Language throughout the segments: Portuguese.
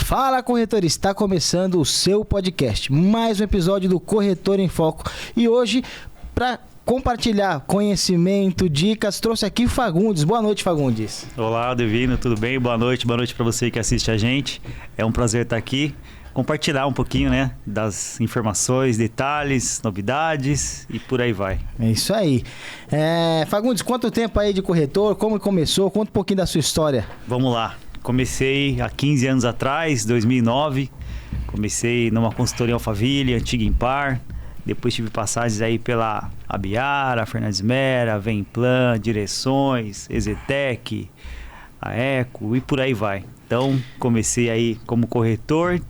Fala, corretor, está começando o seu podcast, mais um episódio do Corretor em Foco. E hoje, para compartilhar conhecimento, dicas, trouxe aqui Fagundes. Boa noite, Fagundes. Olá, Divino, tudo bem? Boa noite para você que assiste a gente. É um prazer estar aqui, compartilhar um pouquinho, né, das informações, detalhes, novidades e por aí vai. É isso aí. Fagundes, quanto tempo aí de corretor? Como começou? Conta um pouquinho da sua história. Vamos lá. Comecei há 15 anos atrás, 2009. Comecei numa consultoria Alphaville, antiga Impar. Depois tive passagens aí pela Abiara, Fernandes Mera, Vemplan, Direções, Exetec, a Eco e por aí vai. Então, comecei aí como corretor,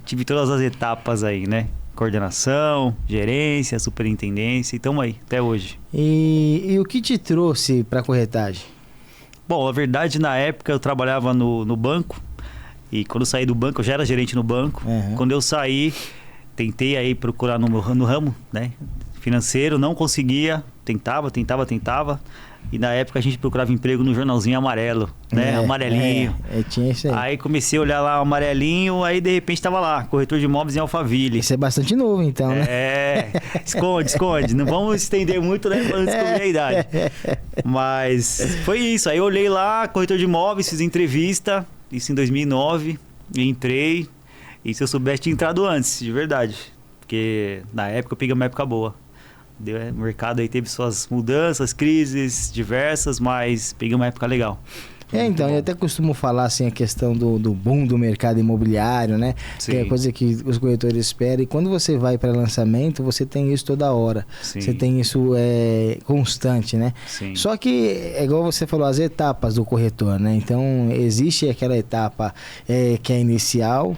tive todas as etapas aí, né? Coordenação, gerência, superintendência, e estamos aí, até hoje. E o que te trouxe para a corretagem? Bom, a verdade, na época eu trabalhava no banco, e quando eu saí do banco, eu já era gerente no banco. Uhum. Quando eu saí, tentei aí procurar no ramo, né, financeiro, não conseguia, tentava. E na época a gente procurava emprego no jornalzinho amarelo, né, amarelinho. Tinha isso aí. Aí comecei a olhar lá o amarelinho, aí de repente tava lá, corretor de imóveis em Alphaville. Isso é bastante novo, então, né? Esconde. Não vamos estender muito, né, pra não descobrir a idade. Mas foi isso, aí eu olhei lá, corretor de imóveis, fiz entrevista, isso em 2009, e entrei. E se eu soubesse, tinha entrado antes, de verdade. Porque na época eu peguei uma época boa. O mercado aí teve suas mudanças, crises diversas, mas peguei uma época legal. Então, eu até costumo falar assim a questão do boom do mercado imobiliário, né? Sim. Que é a coisa que os corretores esperam. E quando você vai para lançamento, você tem isso toda hora. Sim. Você tem isso constante, né? Sim. Só que, é igual você falou, as etapas do corretor, né? Então, existe aquela etapa que é inicial,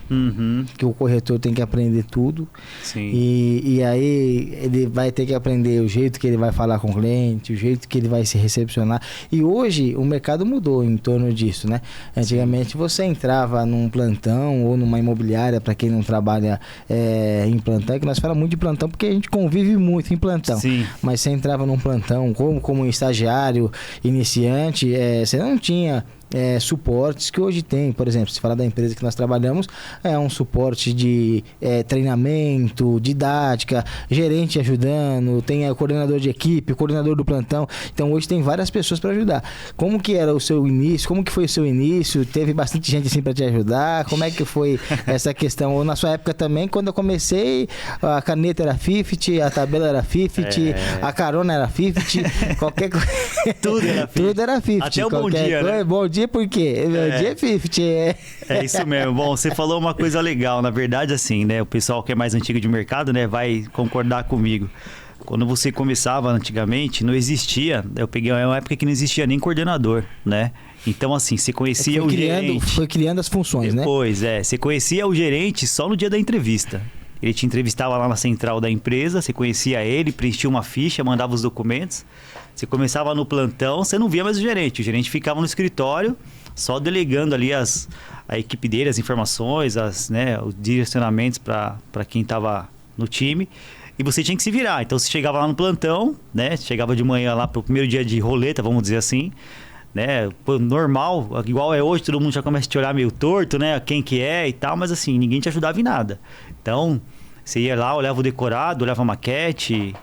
que o corretor tem que aprender tudo. Sim. E aí, ele vai ter que aprender o jeito que ele vai falar com o cliente, o jeito que ele vai se recepcionar. E hoje, o mercado mudou em torno disso, né? Antigamente você entrava num plantão ou numa imobiliária, para quem não trabalha em plantão, que nós falamos muito de plantão porque a gente convive muito em plantão. Sim. Mas você entrava num plantão como estagiário, iniciante, você não tinha suportes que hoje tem. Por exemplo, se falar da empresa que nós trabalhamos, é um suporte de treinamento, didática, gerente ajudando, tem o coordenador de equipe, o coordenador do plantão. Então hoje tem várias pessoas para ajudar. Como que era o seu início? Como que foi o seu início? Teve bastante gente assim para te ajudar? Como é que foi essa questão? Ou na sua época também, quando eu comecei, a caneta era 50, a tabela era 50, a carona era 50, qualquer coisa. Tudo era 50. Tudo era 50. Até o bom dia, né? Bom dia por quê? Meu dia é 50. É isso mesmo. Bom, você falou uma coisa legal. Na verdade, assim, né? O pessoal que é mais antigo de mercado, né, vai concordar comigo. Quando você começava antigamente, não existia. Eu peguei uma época que não existia nem coordenador, né? Então, assim, você conhecia o gerente. Foi criando as funções, depois, né? Você conhecia o gerente só no dia da entrevista. Ele te entrevistava lá na central da empresa, você conhecia ele, preenchia uma ficha, mandava os documentos. Você começava no plantão, você não via mais o gerente ficava no escritório, só delegando ali a equipe dele, as informações, os direcionamentos para quem estava no time. E você tinha que se virar. Então você chegava lá no plantão, né? Chegava de manhã lá para o primeiro dia de roleta, vamos dizer assim, né? Normal, igual é hoje, todo mundo já começa a te olhar meio torto, né? Quem que é e tal, mas assim, ninguém te ajudava em nada. Então, você ia lá, olhava o decorado, olhava a maquete,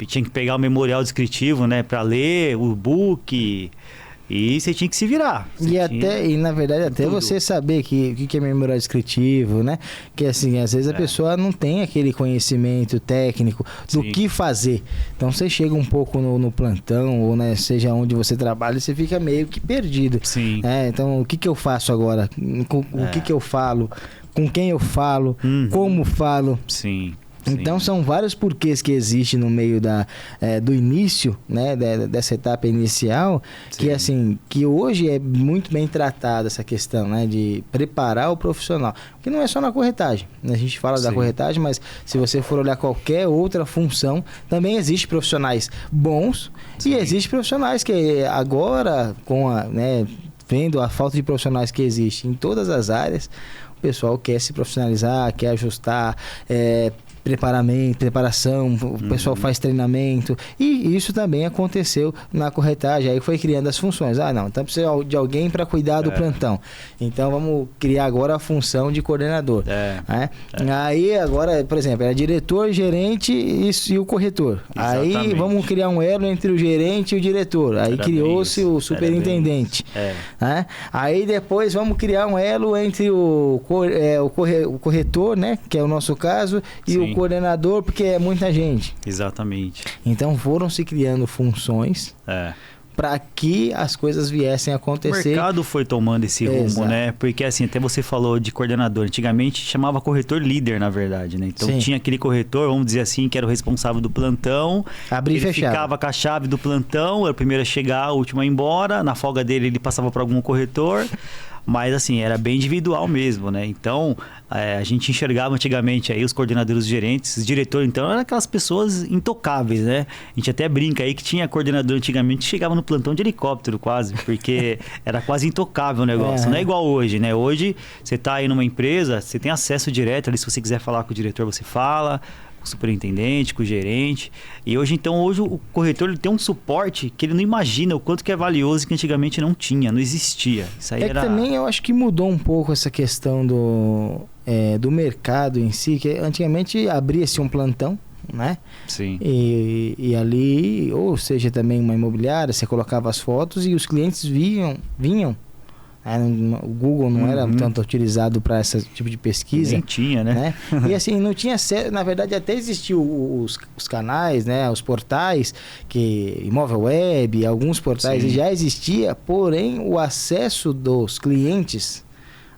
tinha que pegar o memorial descritivo, né, para ler o book, e você tinha que se virar. E na verdade até tudo. Você saber o que é memorial descritivo, né? Que assim, às vezes a pessoa não tem aquele conhecimento técnico do que fazer. Então você chega um pouco no plantão, ou né, seja onde você trabalha, você fica meio que perdido. Sim. Então o que eu faço agora? O que eu falo? Com quem eu falo? Como falo? Sim. Então são vários porquês que existem no meio do início, né, dessa etapa inicial, que hoje é muito bem tratada essa questão, né, de preparar o profissional, que não é só na corretagem, a gente fala da corretagem, mas se você for olhar qualquer outra função, também existe profissionais bons e existe profissionais que agora, vendo a falta de profissionais que existe em todas as áreas, o pessoal quer se profissionalizar, quer ajustar, preparação, o pessoal faz treinamento, e isso também aconteceu na corretagem. Aí foi criando as funções. Não, então precisa de alguém para cuidar do plantão. Então vamos criar agora a função de coordenador. Aí agora, por exemplo, era diretor, gerente e o corretor. Exatamente. Aí vamos criar um elo entre o gerente e o diretor. Aí criou-se o superintendente. Aí depois vamos criar um elo entre o corretor, né, que é o nosso caso, e o coordenador, porque é muita gente. Exatamente. Então foram se criando funções para que as coisas viessem a acontecer. O mercado foi tomando esse rumo, né? Porque assim, até você falou de coordenador. Antigamente chamava corretor líder, na verdade, né? Então tinha aquele corretor, vamos dizer assim, que era o responsável do plantão. Abria e fechava. Ficava com a chave do plantão, era o primeiro a chegar, o último a ir embora. Na folga dele, ele passava para algum corretor. Mas assim, era bem individual mesmo, né? Então, a gente enxergava antigamente aí os coordenadores, os gerentes, os diretores, então eram aquelas pessoas intocáveis, né? A gente até brinca aí que tinha coordenador antigamente que chegava no plantão de helicóptero quase, porque era quase intocável o negócio. Não é igual hoje, né? Hoje, você tá aí numa empresa, você tem acesso direto ali, se você quiser falar com o diretor, você fala, com o superintendente, com o gerente. E hoje o corretor ele tem um suporte que ele não imagina o quanto que é valioso, que antigamente não tinha, não existia. Isso aí era... que também eu acho que mudou um pouco essa questão do mercado em si, que antigamente abria-se um plantão, né? Sim. E ali, ou seja, também uma imobiliária, você colocava as fotos e os clientes vinham. O Google não era tanto utilizado para esse tipo de pesquisa. Nem tinha, né? E assim, não tinha acesso. Na verdade, até existiam os canais, né? Os portais, Imóvel Web, alguns portais já existia, porém o acesso dos clientes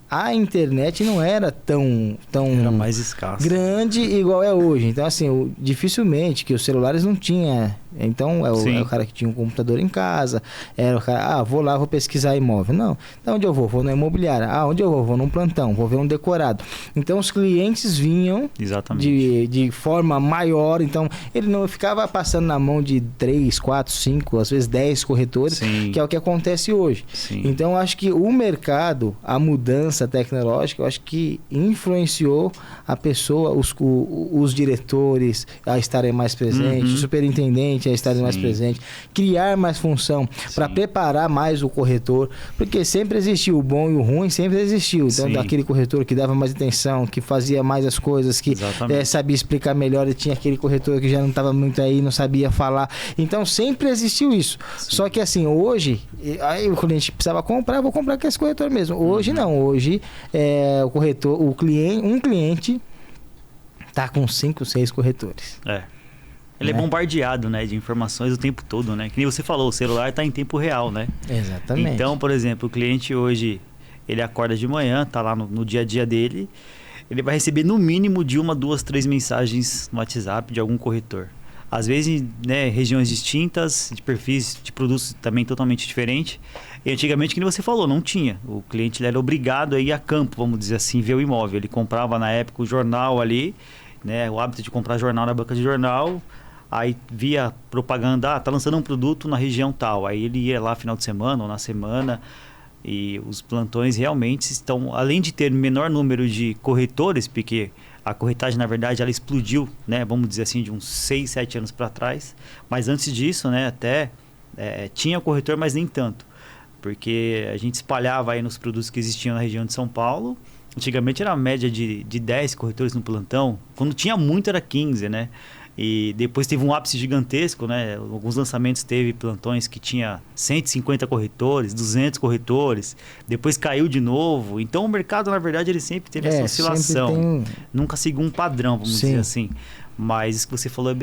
à internet não era tão era mais escasso, grande igual é hoje. Então, assim, dificilmente, que os celulares não tinha. Então, é o cara que tinha um computador em casa, era o cara, vou lá, vou pesquisar imóvel. Não, então onde eu vou? Vou na imobiliária. Onde eu vou? Vou num plantão, vou ver um decorado. Então, os clientes vinham de forma maior, então ele não ficava passando na mão de 3, 4, 5, às vezes 10 corretores, que é o que acontece hoje. Então, acho que o mercado, a mudança tecnológica, eu acho que influenciou a pessoa, os diretores a estarem mais presentes, o superintendente a estarem mais presentes, criar mais função para preparar mais o corretor, porque sempre existiu o bom e o ruim, sempre existiu. Então, aquele corretor que dava mais atenção, que fazia mais as coisas, que sabia explicar melhor, e tinha aquele corretor que já não estava muito aí, não sabia falar. Então, sempre existiu isso. Só que assim, hoje, aí o cliente precisava comprar, vou comprar com esse corretor mesmo. Hoje não, hoje o corretor, um cliente tá com 5, 6 corretores. Ele é bombardeado, né, de informações o tempo todo, né? Que nem você falou, o celular está em tempo real, né? Exatamente. Então, por exemplo, o cliente hoje, ele acorda de manhã, tá lá no dia a dia dele, ele vai receber no mínimo de 1, 2, 3 mensagens no WhatsApp de algum corretor. Às vezes, né, regiões distintas, de perfis de produtos também totalmente diferentes. E antigamente, como você falou, não tinha. O cliente ele era obrigado a ir a campo, vamos dizer assim, ver o imóvel. Ele comprava na época o jornal ali, né, o hábito de comprar jornal na banca de jornal. Aí via propaganda, tá lançando um produto na região tal. Aí ele ia lá final de semana ou na semana. E os plantões realmente estão, além de ter menor número de corretores, porque a corretagem, na verdade, ela explodiu, né? Vamos dizer assim, de uns 6, 7 anos para trás. Mas antes disso, né, até tinha corretor, mas nem tanto. Porque a gente espalhava aí nos produtos que existiam na região de São Paulo. Antigamente era a média de 10 corretores no plantão. Quando tinha muito era 15, né? E depois teve um ápice gigantesco, né? Alguns lançamentos teve plantões que tinha 150 corretores, 200 corretores. Depois caiu de novo. Então o mercado, na verdade, ele sempre teve essa oscilação. Nunca seguiu um padrão, vamos dizer assim. Mas isso que você falou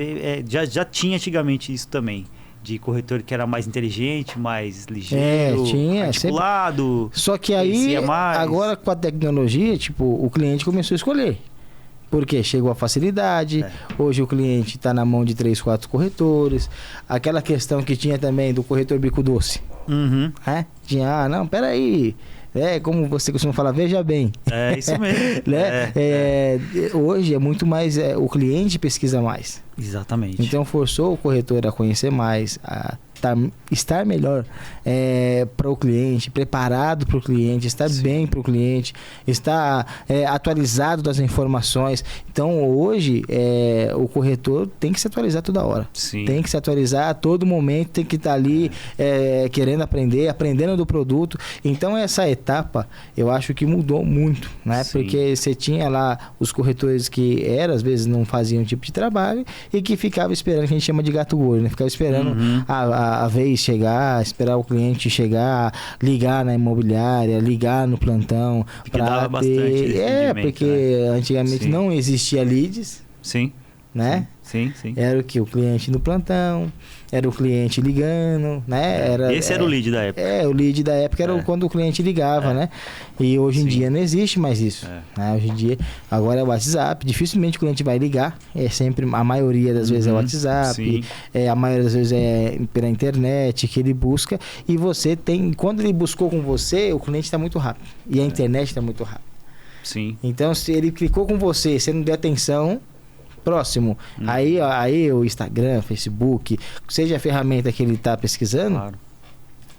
já tinha antigamente isso também. De corretor que era mais inteligente, mais ligeiro, articulado. Sempre. Só que aí, agora com a tecnologia, tipo, o cliente começou a escolher. Porque chegou a facilidade, hoje o cliente está na mão de 3, 4 corretores. Aquela questão que tinha também do corretor bico doce. Tinha, não, peraí. Como você costuma falar, veja bem. É isso mesmo. Né? Hoje é muito mais, o cliente pesquisa mais. Exatamente. Então forçou o corretor a conhecer mais, a estar melhor para o cliente, preparado para o cliente, estar bem para o cliente, estar atualizado das informações. Então, hoje, o corretor tem que se atualizar toda hora. Sim. Tem que se atualizar a todo momento, tem que estar ali querendo aprender, aprendendo do produto. Então, essa etapa, eu acho que mudou muito, né? Sim. Porque você tinha lá os corretores que às vezes não faziam tipo de trabalho e que ficava esperando, que a gente chama de gato gordo, né? Ficava esperando a vez chegar, esperar o cliente chegar, ligar na imobiliária, ligar no plantão para ter... porque antigamente não existia leads. Sim. Né? Sim. Era o que? O cliente no plantão, era o cliente ligando, né? Esse era o lead da época. O lead da época era quando o cliente ligava, né? E hoje em dia não existe mais isso. Né? Hoje em dia, agora é o WhatsApp, dificilmente o cliente vai ligar, sempre, a maioria das vezes é o WhatsApp, a maioria das vezes é pela internet que ele busca, e você tem, quando ele buscou com você, o cliente está muito rápido, e a internet está muito rápido. Sim. Então, se ele clicou com você, você não deu atenção, próximo. Aí o Instagram, Facebook, seja a ferramenta que ele está pesquisando,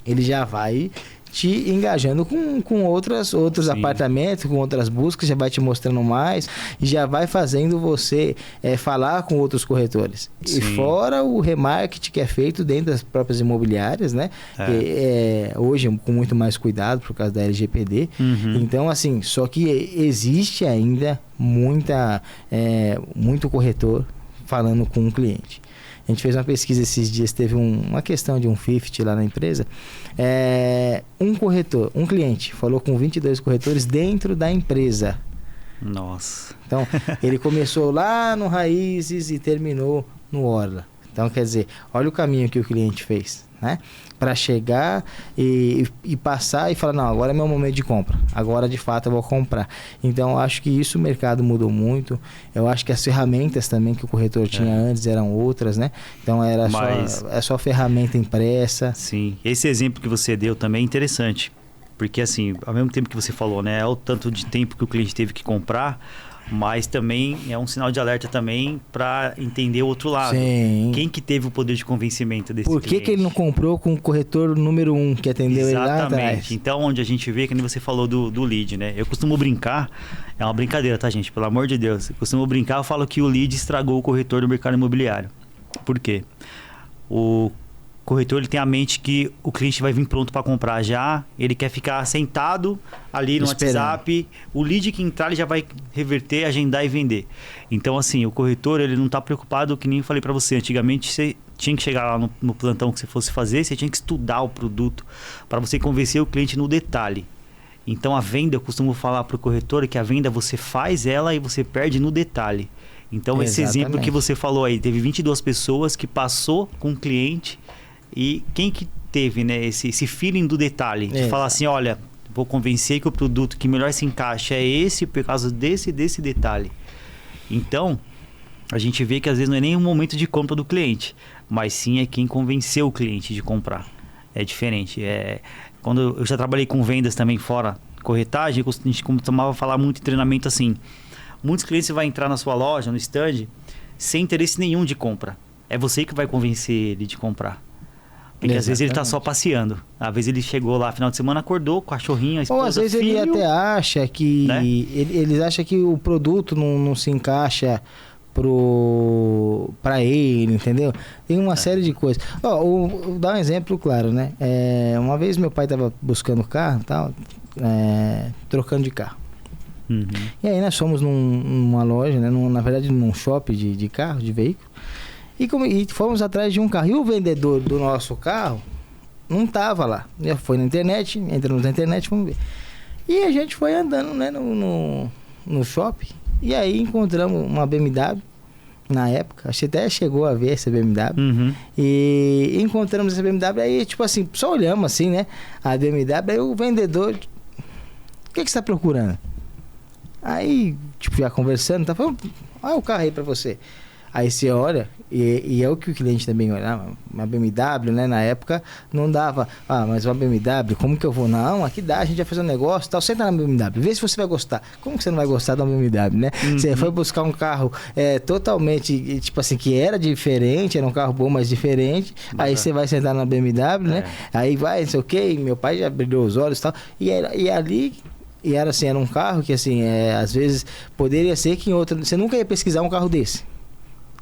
ele já vai te engajando com outros apartamentos, com outras buscas, já vai te mostrando mais e já vai fazendo você falar com outros corretores. Sim. E fora o remarketing que é feito dentro das próprias imobiliárias, né? Hoje com muito mais cuidado por causa da LGPD. Então, assim, só que existe ainda muito corretor falando com o cliente. A gente fez uma pesquisa esses dias, teve uma questão de um 50 lá na empresa. Um cliente falou com 22 corretores dentro da empresa. Nossa. Então, ele começou lá no Raízes e terminou no Orla. Então, quer dizer, olha o caminho que o cliente fez, né? Para chegar e passar e falar, não, agora é meu momento de compra. Agora, de fato, eu vou comprar. Então, eu acho que isso o mercado mudou muito. Eu acho que as ferramentas também que o corretor tinha antes eram outras, né? Então, era só ferramenta impressa. Sim. Esse exemplo que você deu também é interessante. Porque, assim, ao mesmo tempo que você falou, né? É o tanto de tempo que o cliente teve que comprar, mas também é um sinal de alerta também para entender o outro lado. Sim. Quem que teve o poder de convencimento desse cliente? Por que ele não comprou com o corretor número 1 que atendeu ele lá atrás? Exatamente. Então, onde a gente vê, que nem você falou do lead, né? Eu costumo brincar, é uma brincadeira, tá, gente? Pelo amor de Deus. Eu costumo brincar, eu falo que o lead estragou o corretor do mercado imobiliário. Por quê? O corretor, ele tem a mente que o cliente vai vir pronto para comprar já, ele quer ficar sentado ali no WhatsApp, o lead que entrar ele já vai reverter, agendar e vender. Então, assim, o corretor, ele não está preocupado, que nem eu falei para você, antigamente você tinha que chegar lá no plantão que você fosse fazer, você tinha que estudar o produto para você convencer o cliente no detalhe. Então, a venda, eu costumo falar para o corretor que a venda você faz ela e você perde no detalhe. Então, esse exemplo que você falou aí, teve 22 pessoas que passou com o cliente. E quem que teve, né, esse feeling do detalhe? De falar assim, olha, vou convencer que o produto que melhor se encaixa é esse por causa desse detalhe. Então, a gente vê que às vezes não é nem um momento de compra do cliente, mas sim é quem convenceu o cliente de comprar. É diferente. Quando eu já trabalhei com vendas também fora corretagem, a gente costumava falar muito em treinamento assim. Muitos clientes vão entrar na sua loja, no stand, sem interesse nenhum de compra. É você que vai convencer ele de comprar. Porque às vezes ele está só passeando. Às vezes ele chegou lá, final de semana, acordou com o cachorrinho, a esposa, ou às vezes filho, ele até acha que... Né? Eles acham que o produto não se encaixa para ele, entendeu? Tem uma série de coisas. Vou dar um exemplo claro, né? Uma vez meu pai estava buscando carro, tal, trocando de carro. E aí nós fomos numa loja, né? Na verdade num shopping de carro, de veículo. E fomos atrás de um carro. E o vendedor do nosso carro não estava lá. Foi na internet, entramos na internet, vamos ver. E a gente foi andando, né, no shopping. E aí encontramos uma BMW na época. Acho que até chegou a ver essa BMW. E encontramos essa BMW. Aí, tipo assim, só olhamos assim, né? A BMW. Aí o vendedor... O que você está procurando? Aí, tipo, já conversando, tá falando... Olha o carro aí pra você. Aí você olha, e é o que o cliente também olha, uma BMW, né? Na época não dava, mas uma BMW, como que eu vou? Não, aqui dá, a gente vai fazer um negócio, tal, senta na BMW, vê se você vai gostar. Como que você não vai gostar de uma BMW, né? Você foi buscar um carro totalmente, tipo assim, que era diferente, era um carro bom, mas diferente, aí você vai sentar na BMW, né? Aí vai, não sei o que, meu pai já brilhou os olhos e tal, e ali... E era assim, era um carro que assim, às vezes poderia ser que em outra... Você nunca ia pesquisar um carro desse.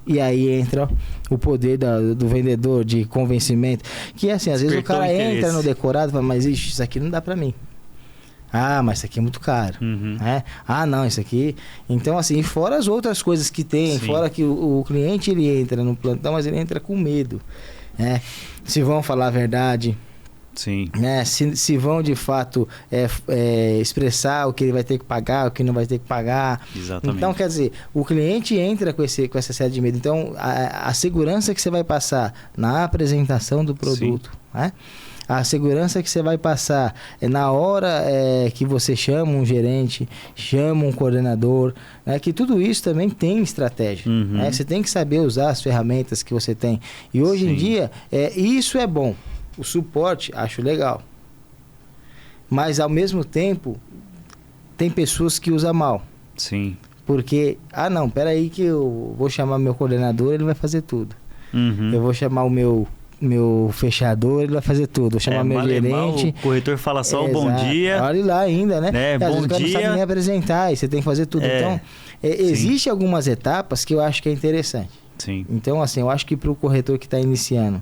E aí entra o poder do vendedor de convencimento. Que assim, às vezes o cara entra no decorado e fala, mas isso aqui não dá pra mim. Mas isso aqui é muito caro. Né? Não, isso aqui... Então assim, fora as outras coisas que tem, fora que o cliente ele entra no plantão, mas ele entra com medo. Né? Se vão falar a verdade... Sim. Né? Se vão de fato expressar o que ele vai ter que pagar, o que não vai ter que pagar. Exatamente. Então, quer dizer, o cliente entra com essa série de medo. Então, a segurança que você vai passar na apresentação do produto, né? A segurança que você vai passar na hora que você chama um gerente, chama um coordenador, né? Que tudo isso também tem estratégia. Né? Você tem que saber usar as ferramentas que você tem. E hoje em dia, isso é bom. O suporte, acho legal. Mas, ao mesmo tempo, tem pessoas que usam mal. Sim. Porque, não, peraí que eu vou chamar meu coordenador, ele vai fazer tudo. Eu vou chamar o meu fechador, ele vai fazer tudo. Vou chamar meu gerente. O corretor fala só o bom dia. Olha lá ainda, né? Bom dia. Não sabe nem apresentar, e você tem que fazer tudo. Então, existe algumas etapas que eu acho que é interessante. Sim. Então, assim, eu acho que para o corretor que está iniciando,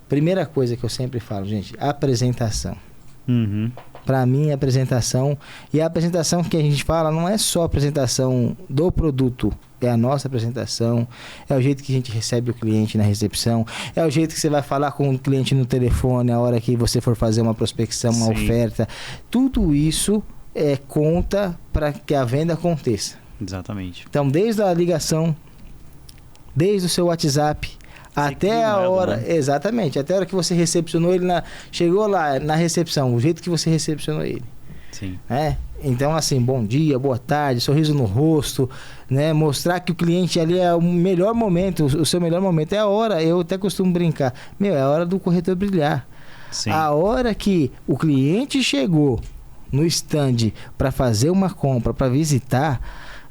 primeira coisa que eu sempre falo, gente, apresentação. Para mim, a apresentação... E a apresentação que a gente fala não é só a apresentação do produto. É a nossa apresentação, é o jeito que a gente recebe o cliente na recepção, é o jeito que você vai falar com o cliente no telefone, a hora que você for fazer uma prospecção, uma oferta. Tudo isso conta para que a venda aconteça. Exatamente. Então, desde a ligação, desde o seu WhatsApp... Até a hora, né? Exatamente, até a hora que você recepcionou ele, chegou lá na recepção, o jeito que você recepcionou ele. Sim. Então, assim, bom dia, boa tarde, sorriso no rosto, né? Mostrar que o cliente ali é o melhor momento, o seu melhor momento. É a hora, eu até costumo brincar, é a hora do corretor brilhar. Sim. A hora que o cliente chegou no stand para fazer uma compra, para visitar,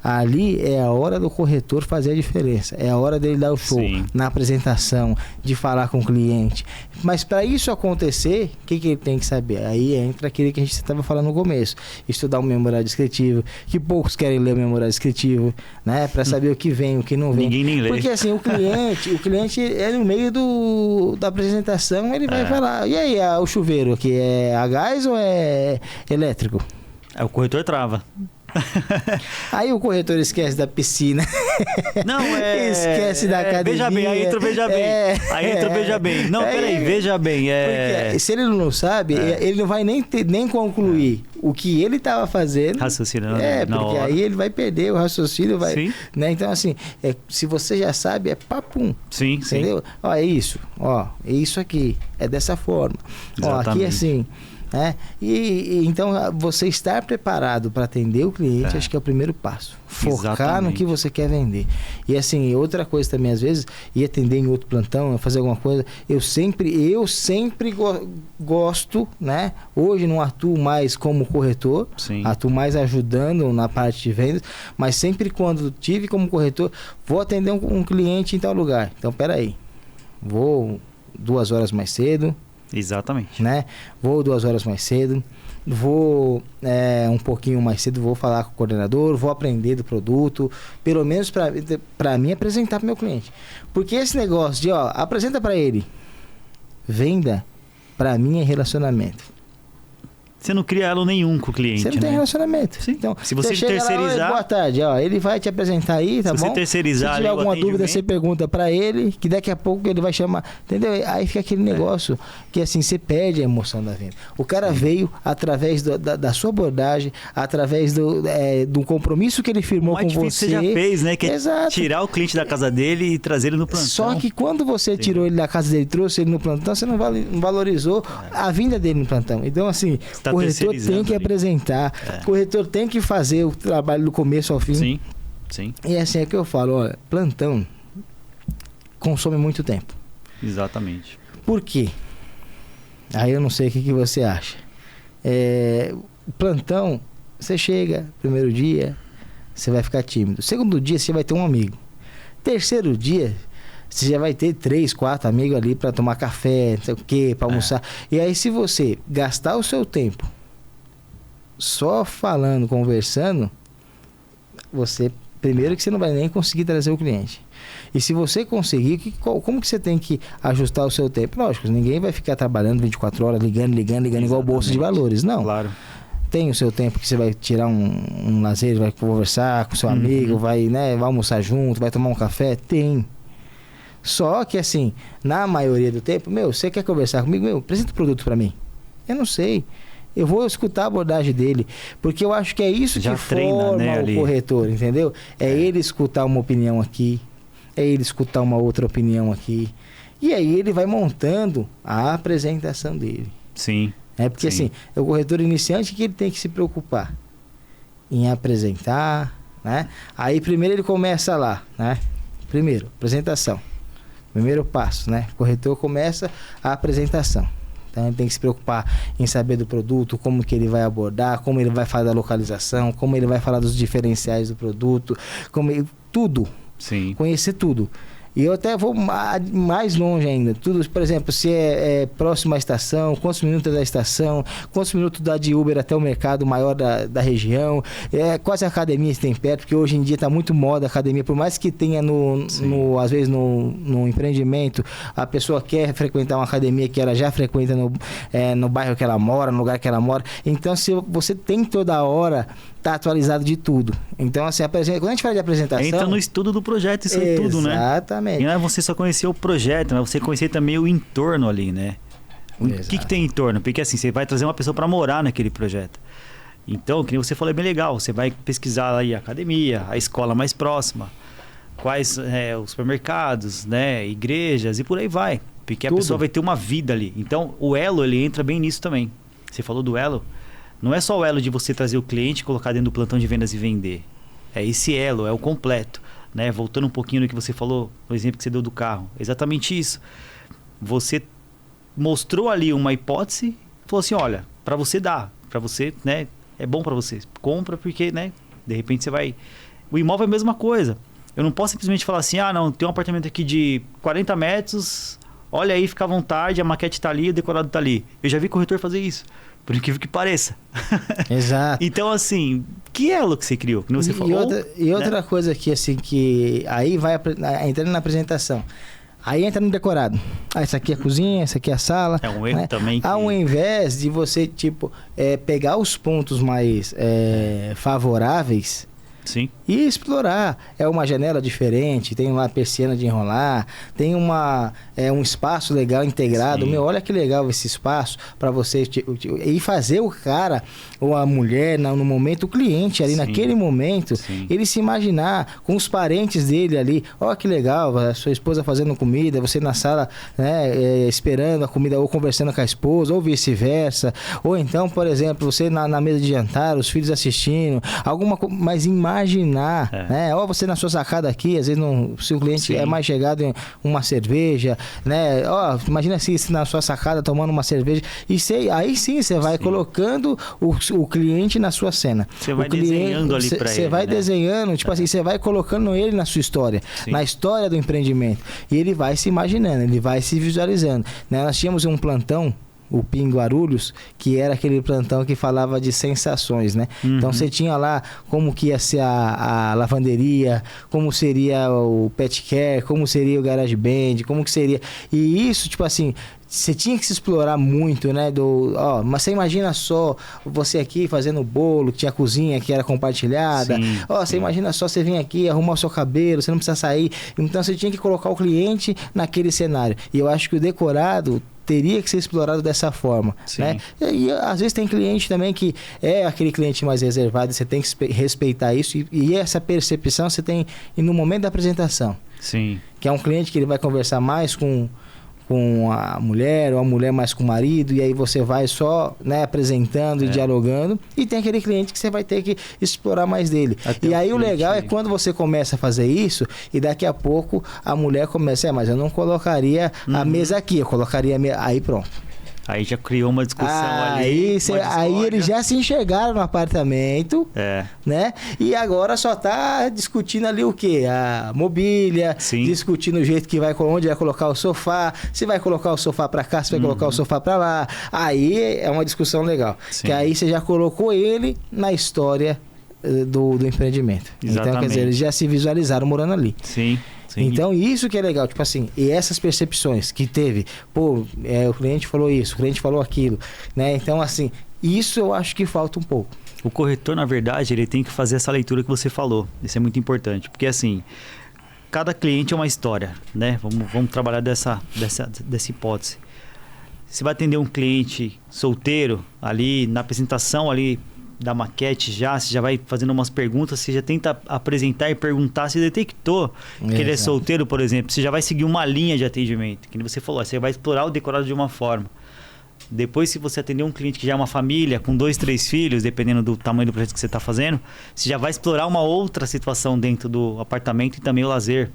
ali é a hora do corretor fazer a diferença. É a hora dele dar o show na apresentação, de falar com o cliente. Mas para isso acontecer, o que ele tem que saber? Aí entra aquele que a gente estava falando no começo. Estudar o memorial descritivo, que poucos querem ler o memorial descritivo, né? Para saber o que vem, o que não vem. Ninguém nem lê. Porque assim, o cliente no meio da apresentação, ele vai falar, e aí, o chuveiro aqui é a gás ou é elétrico? O corretor trava. Aí o corretor esquece da piscina. Não, esquece da academia. Veja bem, aí entra o veja bem. Aí entra o veja bem. Não, peraí, veja bem. Porque se ele não sabe, ele não vai nem concluir o que ele estava fazendo. Raciocinando. Porque aí ele vai perder o raciocínio. Sim. Né? Então, assim, se você já sabe, é papum. Sim, entendeu? sim. Ó, é isso. Ó, é isso aqui. É dessa forma. Exatamente. Ó, aqui é assim. E então você estar preparado para atender o cliente, acho que é o primeiro passo. Focar no que você quer vender. E assim, outra coisa também, às vezes, ir atender em outro plantão, fazer alguma coisa, eu sempre gosto, né? Hoje não atuo mais como corretor, atuo mais ajudando na parte de vendas, mas sempre quando tive como corretor, vou atender um cliente em tal lugar. Então, peraí, vou 2 horas mais cedo. Exatamente. Né? Vou 2 horas mais cedo, vou um pouquinho mais cedo, vou falar com o coordenador, vou aprender do produto, pelo menos para mim apresentar para o meu cliente. Porque esse negócio de, apresenta para ele, venda, para mim é relacionamento. Você não cria elo nenhum com o cliente, você não tem relacionamento. Sim. Então, se você terceirizar... Lá, boa tarde, ele vai te apresentar aí, tá bom? Se você terceirizar... Se tiver alguma dúvida, você pergunta para ele, que daqui a pouco ele vai chamar, entendeu? Aí fica aquele negócio que assim, você perde a emoção da venda. O cara veio através da sua abordagem, através do compromisso que ele firmou com você. Você já fez, né? Que é tirar o cliente da casa dele e trazer ele no plantão. Só que quando você tirou ele da casa dele, trouxe ele no plantão, você não valorizou a vinda dele no plantão. Então, assim... O corretor tem que apresentar, o corretor tem que fazer o trabalho do começo ao fim. Sim. E assim é que eu falo, plantão consome muito tempo. Exatamente. Por quê? Aí eu não sei o que você acha. Plantão, você chega, primeiro dia, você vai ficar tímido. Segundo dia, você vai ter um amigo. Terceiro dia, você já vai ter 3, 4 amigos ali para tomar café, não sei o quê, para almoçar. E aí, se você gastar o seu tempo só falando, conversando, primeiro que você não vai nem conseguir trazer o cliente. E se você conseguir, como que você tem que ajustar o seu tempo? Lógico, ninguém vai ficar trabalhando 24 horas, ligando, igual bolsa de valores. Não. Claro. Tem o seu tempo que você vai tirar um lazer, vai conversar com seu amigo, vai almoçar junto, vai tomar um café? Tem. Só que assim, na maioria do tempo, você quer conversar comigo? Apresenta o produto para mim. Eu não sei. Eu vou escutar a abordagem dele, porque eu acho que é isso já que treina, forma né, o corretor, entendeu? É ele escutar uma opinião aqui, é ele escutar uma outra opinião aqui, e aí ele vai montando a apresentação dele. Sim. Porque assim, é o corretor iniciante que ele tem que se preocupar em apresentar, né? Aí primeiro ele começa lá, né? Primeiro, apresentação. Primeiro passo, né? O corretor começa a apresentação. Então ele tem que se preocupar em saber do produto, como que ele vai abordar, como ele vai falar da localização, como ele vai falar dos diferenciais do produto, tudo. Sim. Conhecer tudo. E eu até vou mais longe ainda. Tudo, por exemplo, se é próximo à estação, quantos minutos da estação, quantos minutos dá de Uber até o mercado maior da região, quais academias tem perto, porque hoje em dia está muito moda a academia, por mais que tenha às vezes no empreendimento, a pessoa quer frequentar uma academia que ela já frequenta no bairro que ela mora, no lugar que ela mora. Então, se você tem toda hora tá atualizado de tudo. Então, assim, quando a gente fala de apresentação... Entra no estudo do projeto isso aí tudo, né? Exatamente. E não é você só conhecer o projeto, mas você conhecer também o entorno ali, né? O que tem em torno? Porque assim, você vai trazer uma pessoa para morar naquele projeto. Então, que nem você falou, é bem legal. Você vai pesquisar aí a academia, a escola mais próxima, quais os supermercados, né? Igrejas e por aí vai. Porque a pessoa vai ter uma vida ali. Então, o elo, ele entra bem nisso também. Você falou do elo. Não é só o elo de você trazer o cliente, colocar dentro do plantão de vendas e vender. É esse elo, é o completo. Né? Voltando um pouquinho no que você falou, no exemplo que você deu do carro. Exatamente isso. Você mostrou ali uma hipótese, falou assim, olha, para você dá, para você, né, é bom para você. Compra porque, né, de repente você vai... O imóvel é a mesma coisa. Eu não posso simplesmente falar assim, não, tem um apartamento aqui de 40 metros, olha aí, fica à vontade, a maquete tá ali, o decorado tá ali. Eu já vi corretor fazer isso. Por incrível que pareça. Exato. Então, assim, que elo que você criou? Que você falou, outra coisa aqui, assim, que aí vai entrando na apresentação. Aí entra no decorado. Essa aqui é a cozinha, essa aqui é a sala. É um erro também. Ao invés de você, pegar os pontos mais favoráveis... Sim. E explorar. É uma janela diferente, tem uma persiana de enrolar, tem um espaço legal integrado. Olha que legal esse espaço para você e fazer o cara ou a mulher no momento, o cliente ali naquele momento, ele se imaginar com os parentes dele ali. Olha que legal, a sua esposa fazendo comida, você na sala, né, esperando a comida ou conversando com a esposa, ou vice-versa. Ou então, por exemplo, você na mesa de jantar, os filhos assistindo, alguma coisa, mas imaginar, né? Ou você na sua sacada aqui, às vezes se o cliente é mais chegado em uma cerveja, né? Imagina se na sua sacada tomando uma cerveja. E aí sim você vai colocando o cliente na sua cena. Você vai desenhando ali para ele. Você vai desenhando, assim, você vai colocando ele na sua história, na história do empreendimento. E ele vai se imaginando, ele vai se visualizando. Né? Nós tínhamos um plantão, o PIN Guarulhos, que era aquele plantão que falava de sensações, né? Então você tinha lá como que ia ser a lavanderia, como seria o pet care, como seria o garage band, como que seria... E isso, assim, você tinha que se explorar muito, né? Mas você imagina só você aqui fazendo bolo, tinha a cozinha que era compartilhada. Você imagina só você vir aqui, arrumar o seu cabelo, você não precisa sair. Então você tinha que colocar o cliente naquele cenário. E eu acho que o decorado teria que ser explorado dessa forma, né? E às vezes tem cliente também que é aquele cliente mais reservado, você tem que respeitar isso e essa percepção você tem no momento da apresentação. Sim. Que é um cliente que ele vai conversar mais com com a mulher, ou a mulher mais com o marido, e aí você vai só, né, apresentando e dialogando, e tem aquele cliente que você vai ter que explorar mais dele. Até e aí o cliente... legal é quando você começa a fazer isso, e daqui a pouco a mulher começa, mas eu não colocaria a mesa aqui, eu colocaria aí pronto. Aí já criou uma discussão ali. Aí eles já se enxergaram no apartamento, né? E agora só tá discutindo ali o quê? A mobília, discutindo o jeito que vai, onde vai colocar o sofá, se vai colocar o sofá para cá, se vai colocar o sofá para lá. Aí é uma discussão legal. Sim. Que aí você já colocou ele na história do empreendimento. Exatamente. Então, quer dizer, eles já se visualizaram morando ali. Sim. Sim. Então, isso que é legal, tipo assim, e essas percepções que teve, o cliente falou isso, o cliente falou aquilo, né? Então, assim, isso eu acho que falta um pouco. O corretor, na verdade, ele tem que fazer essa leitura que você falou. Isso é muito importante, porque assim, cada cliente é uma história, né? Vamos trabalhar dessa hipótese. Você vai atender um cliente solteiro ali, na apresentação ali da maquete você já vai fazendo umas perguntas, você já tenta apresentar e perguntar, se detectou que ele é solteiro, por exemplo, você já vai seguir uma linha de atendimento, que você falou, você vai explorar o decorado de uma forma. Depois, se você atender um cliente que já é uma família, com 2, 3 filhos, dependendo do tamanho do projeto que você está fazendo, você já vai explorar uma outra situação dentro do apartamento e também o lazer.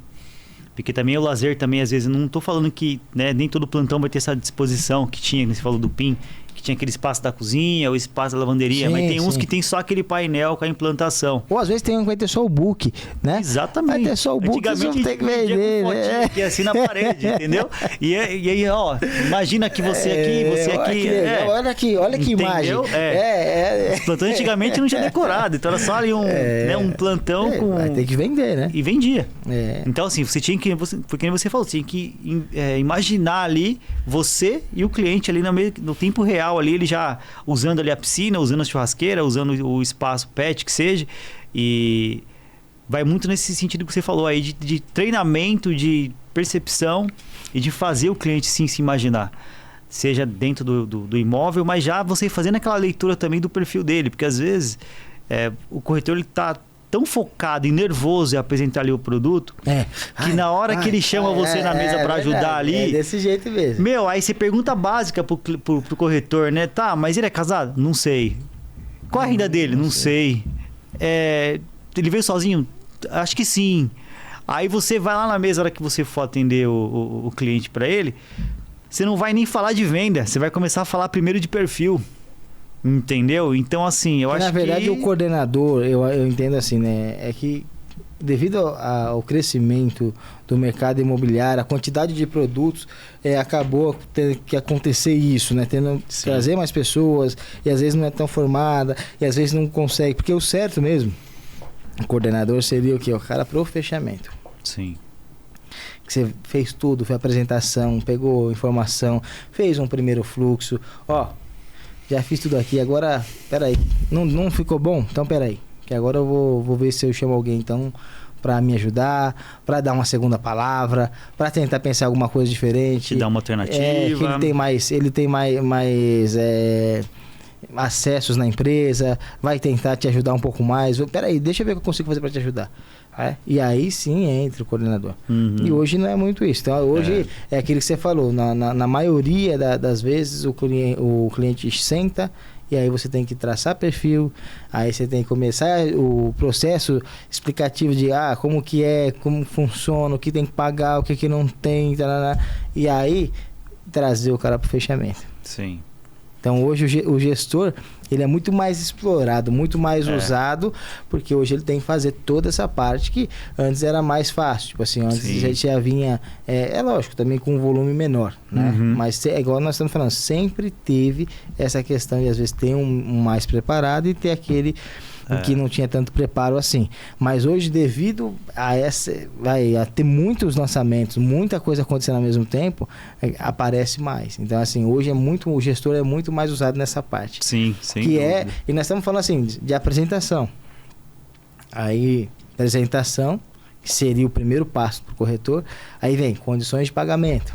Porque também o lazer, também às vezes, não estou falando que, né, nem todo plantão vai ter essa disposição que tinha, você falou do PIN, que tinha aquele espaço da cozinha, o espaço da lavanderia, mas tem uns que tem só aquele painel com a implantação. Ou às vezes vai ter só o book, né? Exatamente. Vai ter só o book, antigamente tem que vender, né? Aqui assim na parede, entendeu? E aí, ó, imagina que você aqui, você aqui... Olha que imagem. Os plantões antigamente não tinha decorado, então era só ali um plantão com... Vai ter que vender, né? E vendia. Então assim, você tinha que... Porque você falou, você tinha que imaginar ali você e o cliente ali no tempo real ali, ele já usando ali a piscina, usando a churrasqueira, usando o espaço pet que seja, e vai muito nesse sentido que você falou aí de treinamento, de percepção e de fazer o cliente sim se imaginar, seja dentro do imóvel, mas já você fazendo aquela leitura também do perfil dele, porque às vezes o corretor ele tá tão focado e nervoso em apresentar ali o produto, que na hora que ele chama você na mesa para ajudar ali... É desse jeito mesmo. Aí você pergunta básica pro corretor, né? Tá, mas ele é casado? Não sei. Qual a renda dele? Não sei. Ele veio sozinho? Acho que sim. Aí você vai lá na mesa, na hora que você for atender o cliente para ele, você não vai nem falar de venda, você vai começar a falar primeiro de perfil. Entendeu? Então, assim, eu acho que... Na verdade, o coordenador, eu entendo assim, né? É que devido ao crescimento do mercado imobiliário, a quantidade de produtos, acabou tendo que acontecer isso, né? Trazer mais pessoas, e às vezes não é tão formada, e às vezes não consegue. Porque o certo mesmo, o coordenador seria o quê? O cara pro fechamento. Sim. Que você fez tudo, fez a apresentação, pegou informação, fez um primeiro fluxo, já fiz tudo aqui, agora, peraí, não ficou bom? Então peraí, que agora eu vou ver se eu chamo alguém então para me ajudar, para dar uma segunda palavra, para tentar pensar alguma coisa diferente. Te dar uma alternativa. Que ele tem mais acessos na empresa, vai tentar te ajudar um pouco mais. Peraí, deixa eu ver o que eu consigo fazer para te ajudar. E aí sim entra o coordenador. E hoje não é muito isso. Então hoje é aquilo que você falou, na maioria das vezes o cliente senta e aí você tem que traçar perfil, aí você tem que começar o processo explicativo de como que como funciona, o que tem que pagar, o que não tem, e aí trazer o cara para o fechamento. Sim. Então hoje o gestor ele é muito mais explorado, muito mais usado, porque hoje ele tem que fazer toda essa parte que antes era mais fácil. Tipo assim, antes já vinha, lógico, também com um volume menor, né? Mas igual nós estamos falando, sempre teve essa questão de às vezes ter um mais preparado e ter aquele que não tinha tanto preparo assim. Mas hoje, devido a ter muitos lançamentos, muita coisa acontecendo ao mesmo tempo, aparece mais. Então, assim, hoje o gestor é muito mais usado nessa parte. Sim, sem que dúvida. E nós estamos falando assim, de apresentação. Aí, apresentação, que seria o primeiro passo para o corretor. Aí vem condições de pagamento.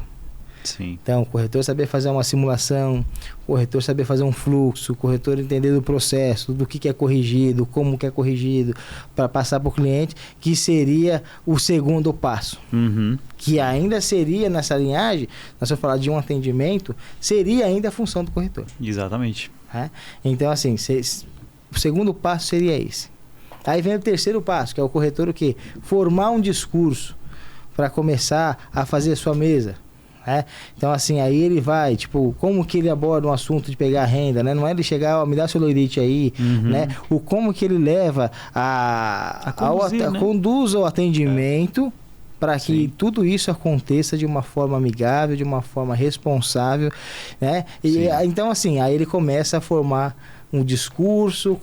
Sim. Então, o corretor saber fazer uma simulação, o corretor saber fazer um fluxo, o corretor entender do processo, do que é corrigido, como que é corrigido, para passar para o cliente, que seria o segundo passo. Uhum. Que ainda seria, nessa linhagem, nós vamos falar de um atendimento, seria ainda a função do corretor. Exatamente. Né? Então, assim, o segundo passo seria esse. Aí vem o terceiro passo, que é o corretor o quê? Formar um discurso para começar a fazer a sua mesa. Né? Então, assim, aí ele vai, tipo, como que ele aborda um assunto de pegar renda, né? Não é ele chegar, me dá seu loirite aí, né? O como que ele leva conduz ao atendimento para que tudo isso aconteça de uma forma amigável, de uma forma responsável, né? E, então, assim, aí ele começa a formar um discurso,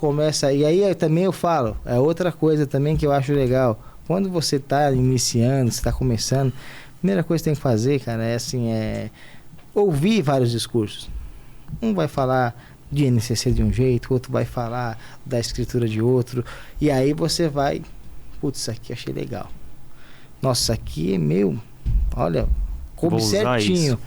e aí também eu falo, é outra coisa também que eu acho legal, quando você está iniciando, você está começando, a primeira coisa que tem que fazer, cara, é ouvir vários discursos. Um vai falar de NCC de um jeito, outro vai falar da escritura de outro, e aí você vai, putz, isso aqui achei legal. Nossa, isso aqui é meu, olha, coube certinho.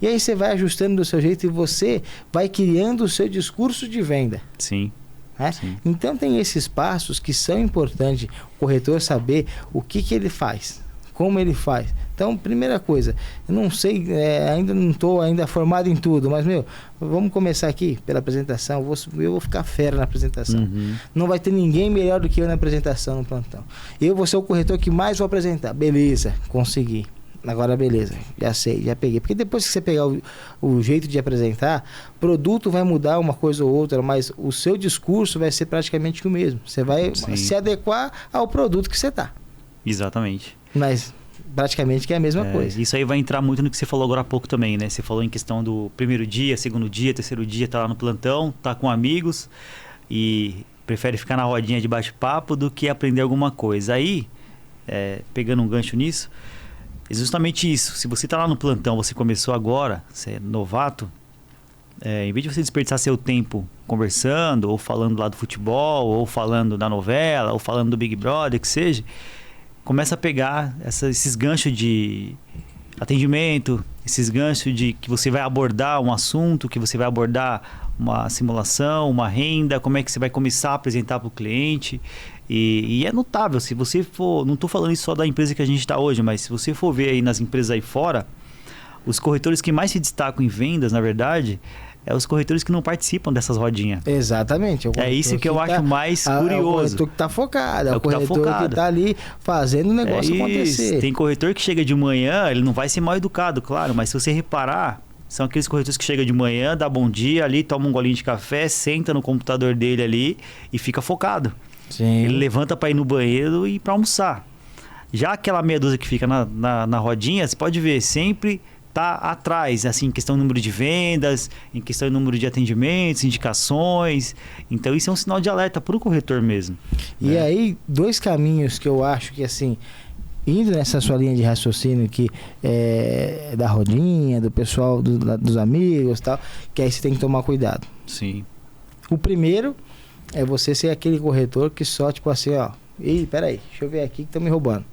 E aí você vai ajustando do seu jeito e você vai criando o seu discurso de venda. Sim. Né? Sim. Então tem esses passos que são importantes, o corretor saber o que ele faz, como ele faz. Então, primeira coisa, eu não sei, ainda não estou ainda formado em tudo, mas, vamos começar aqui pela apresentação, eu vou ficar fera na apresentação. Não vai ter ninguém melhor do que eu na apresentação no plantão. Eu vou ser o corretor que mais vou apresentar. Beleza, consegui. Agora beleza, já sei, já peguei. Porque depois que você pegar o jeito de apresentar, o produto vai mudar uma coisa ou outra, mas o seu discurso vai ser praticamente o mesmo. Você vai se adequar ao produto que você está. Exatamente. Mas praticamente que é a mesma coisa. Isso aí vai entrar muito no que você falou agora há pouco também, né? Você falou em questão do primeiro dia, segundo dia, terceiro dia, tá lá no plantão, tá com amigos e prefere ficar na rodinha de bate-papo do que aprender alguma coisa. Aí, pegando um gancho nisso, é justamente isso. Se você está lá no plantão, você começou agora, você é novato, em vez de você desperdiçar seu tempo conversando, ou falando lá do futebol, ou falando da novela, ou falando do Big Brother, que seja, começa a pegar esses ganchos de atendimento, esses ganchos de que você vai abordar um assunto, que você vai abordar uma simulação, uma renda, como é que você vai começar a apresentar para o cliente. E é notável, se você for, não estou falando isso só da empresa que a gente está hoje, mas se você for ver aí nas empresas aí fora, os corretores que mais se destacam em vendas, na verdade, os corretores que não participam dessas rodinhas. Exatamente. É isso que eu acho mais curioso. É o corretor que está focado, é o corretor que está ali fazendo o negócio acontecer. Tem corretor que chega de manhã, ele não vai ser mal educado, claro, mas se você reparar, são aqueles corretores que chegam de manhã, dá bom dia ali, toma um golinho de café, senta no computador dele ali e fica focado. Sim. Ele levanta para ir no banheiro e para almoçar. Já aquela meia dúzia que fica na rodinha, você pode ver, sempre tá atrás, assim, em questão do número de vendas, em questão do número de atendimentos, indicações. Então isso é um sinal de alerta para o corretor mesmo. E aí, dois caminhos que eu acho que, assim, indo nessa sua linha de raciocínio que é da rodinha, do pessoal, dos amigos e tal, que aí você tem que tomar cuidado. Sim. O primeiro é você ser aquele corretor que só, tipo assim, ih, peraí, deixa eu ver aqui que estão me roubando.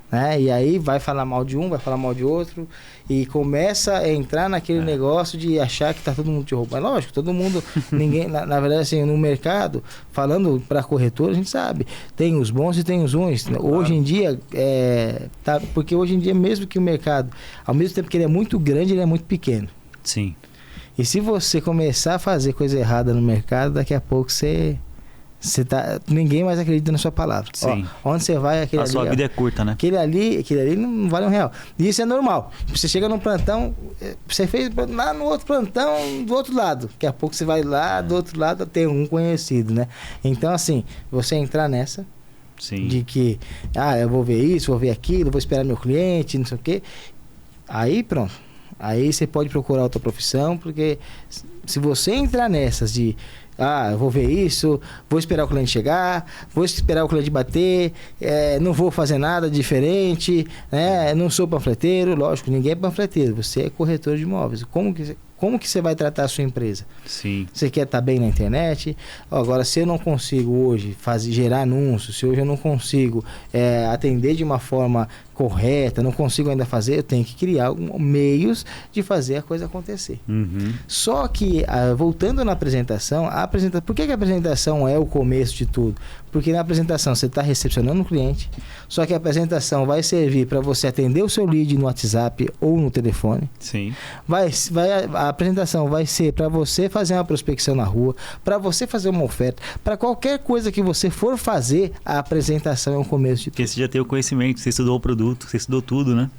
Né? E aí vai falar mal de um, vai falar mal de outro e começa a entrar naquele negócio de achar que tá todo mundo te roubando. Lógico, todo mundo, ninguém, na verdade, assim, no mercado, falando para corretor, a gente sabe, tem os bons e tem os ruins. Claro. Hoje em dia, porque hoje em dia, mesmo que o mercado, ao mesmo tempo que ele é muito grande, ele é muito pequeno. Sim. E se você começar a fazer coisa errada no mercado, daqui a pouco ninguém mais acredita na sua palavra. Sim. Onde você vai, aquele ali... A sua vida é curta, né? Aquele ali não vale R$1. E isso é normal. Você chega num plantão, você fez lá no outro plantão, do outro lado. Daqui a pouco você vai lá, do outro lado tem um conhecido, né? Então, assim, você entrar nessa... Sim. De que, eu vou ver isso, vou ver aquilo, vou esperar meu cliente, não sei o quê. Aí, pronto. Aí você pode procurar outra profissão, porque se você entrar nessas de eu vou ver isso, vou esperar o cliente chegar, vou esperar o cliente bater, não vou fazer nada diferente, né? Não sou panfleteiro, lógico, ninguém é panfleteiro, você é corretor de imóveis. Como que Como que você vai tratar a sua empresa? Sim. Você quer estar bem na internet? Agora, se eu não consigo hoje gerar anúncios, se hoje eu não consigo atender de uma forma correta, não consigo ainda fazer, eu tenho que criar meios de fazer a coisa acontecer. Uhum. Só que, voltando na apresentação, por que a apresentação é o começo de tudo? Porque na apresentação você está recepcionando o cliente, só que a apresentação vai servir para você atender o seu lead no WhatsApp ou no telefone. Sim. A apresentação vai ser para você fazer uma prospecção na rua, para você fazer uma oferta, para qualquer coisa que você for fazer, a apresentação é o começo de tudo. Porque você já tem o conhecimento, você estudou o produto, você estudou tudo, né?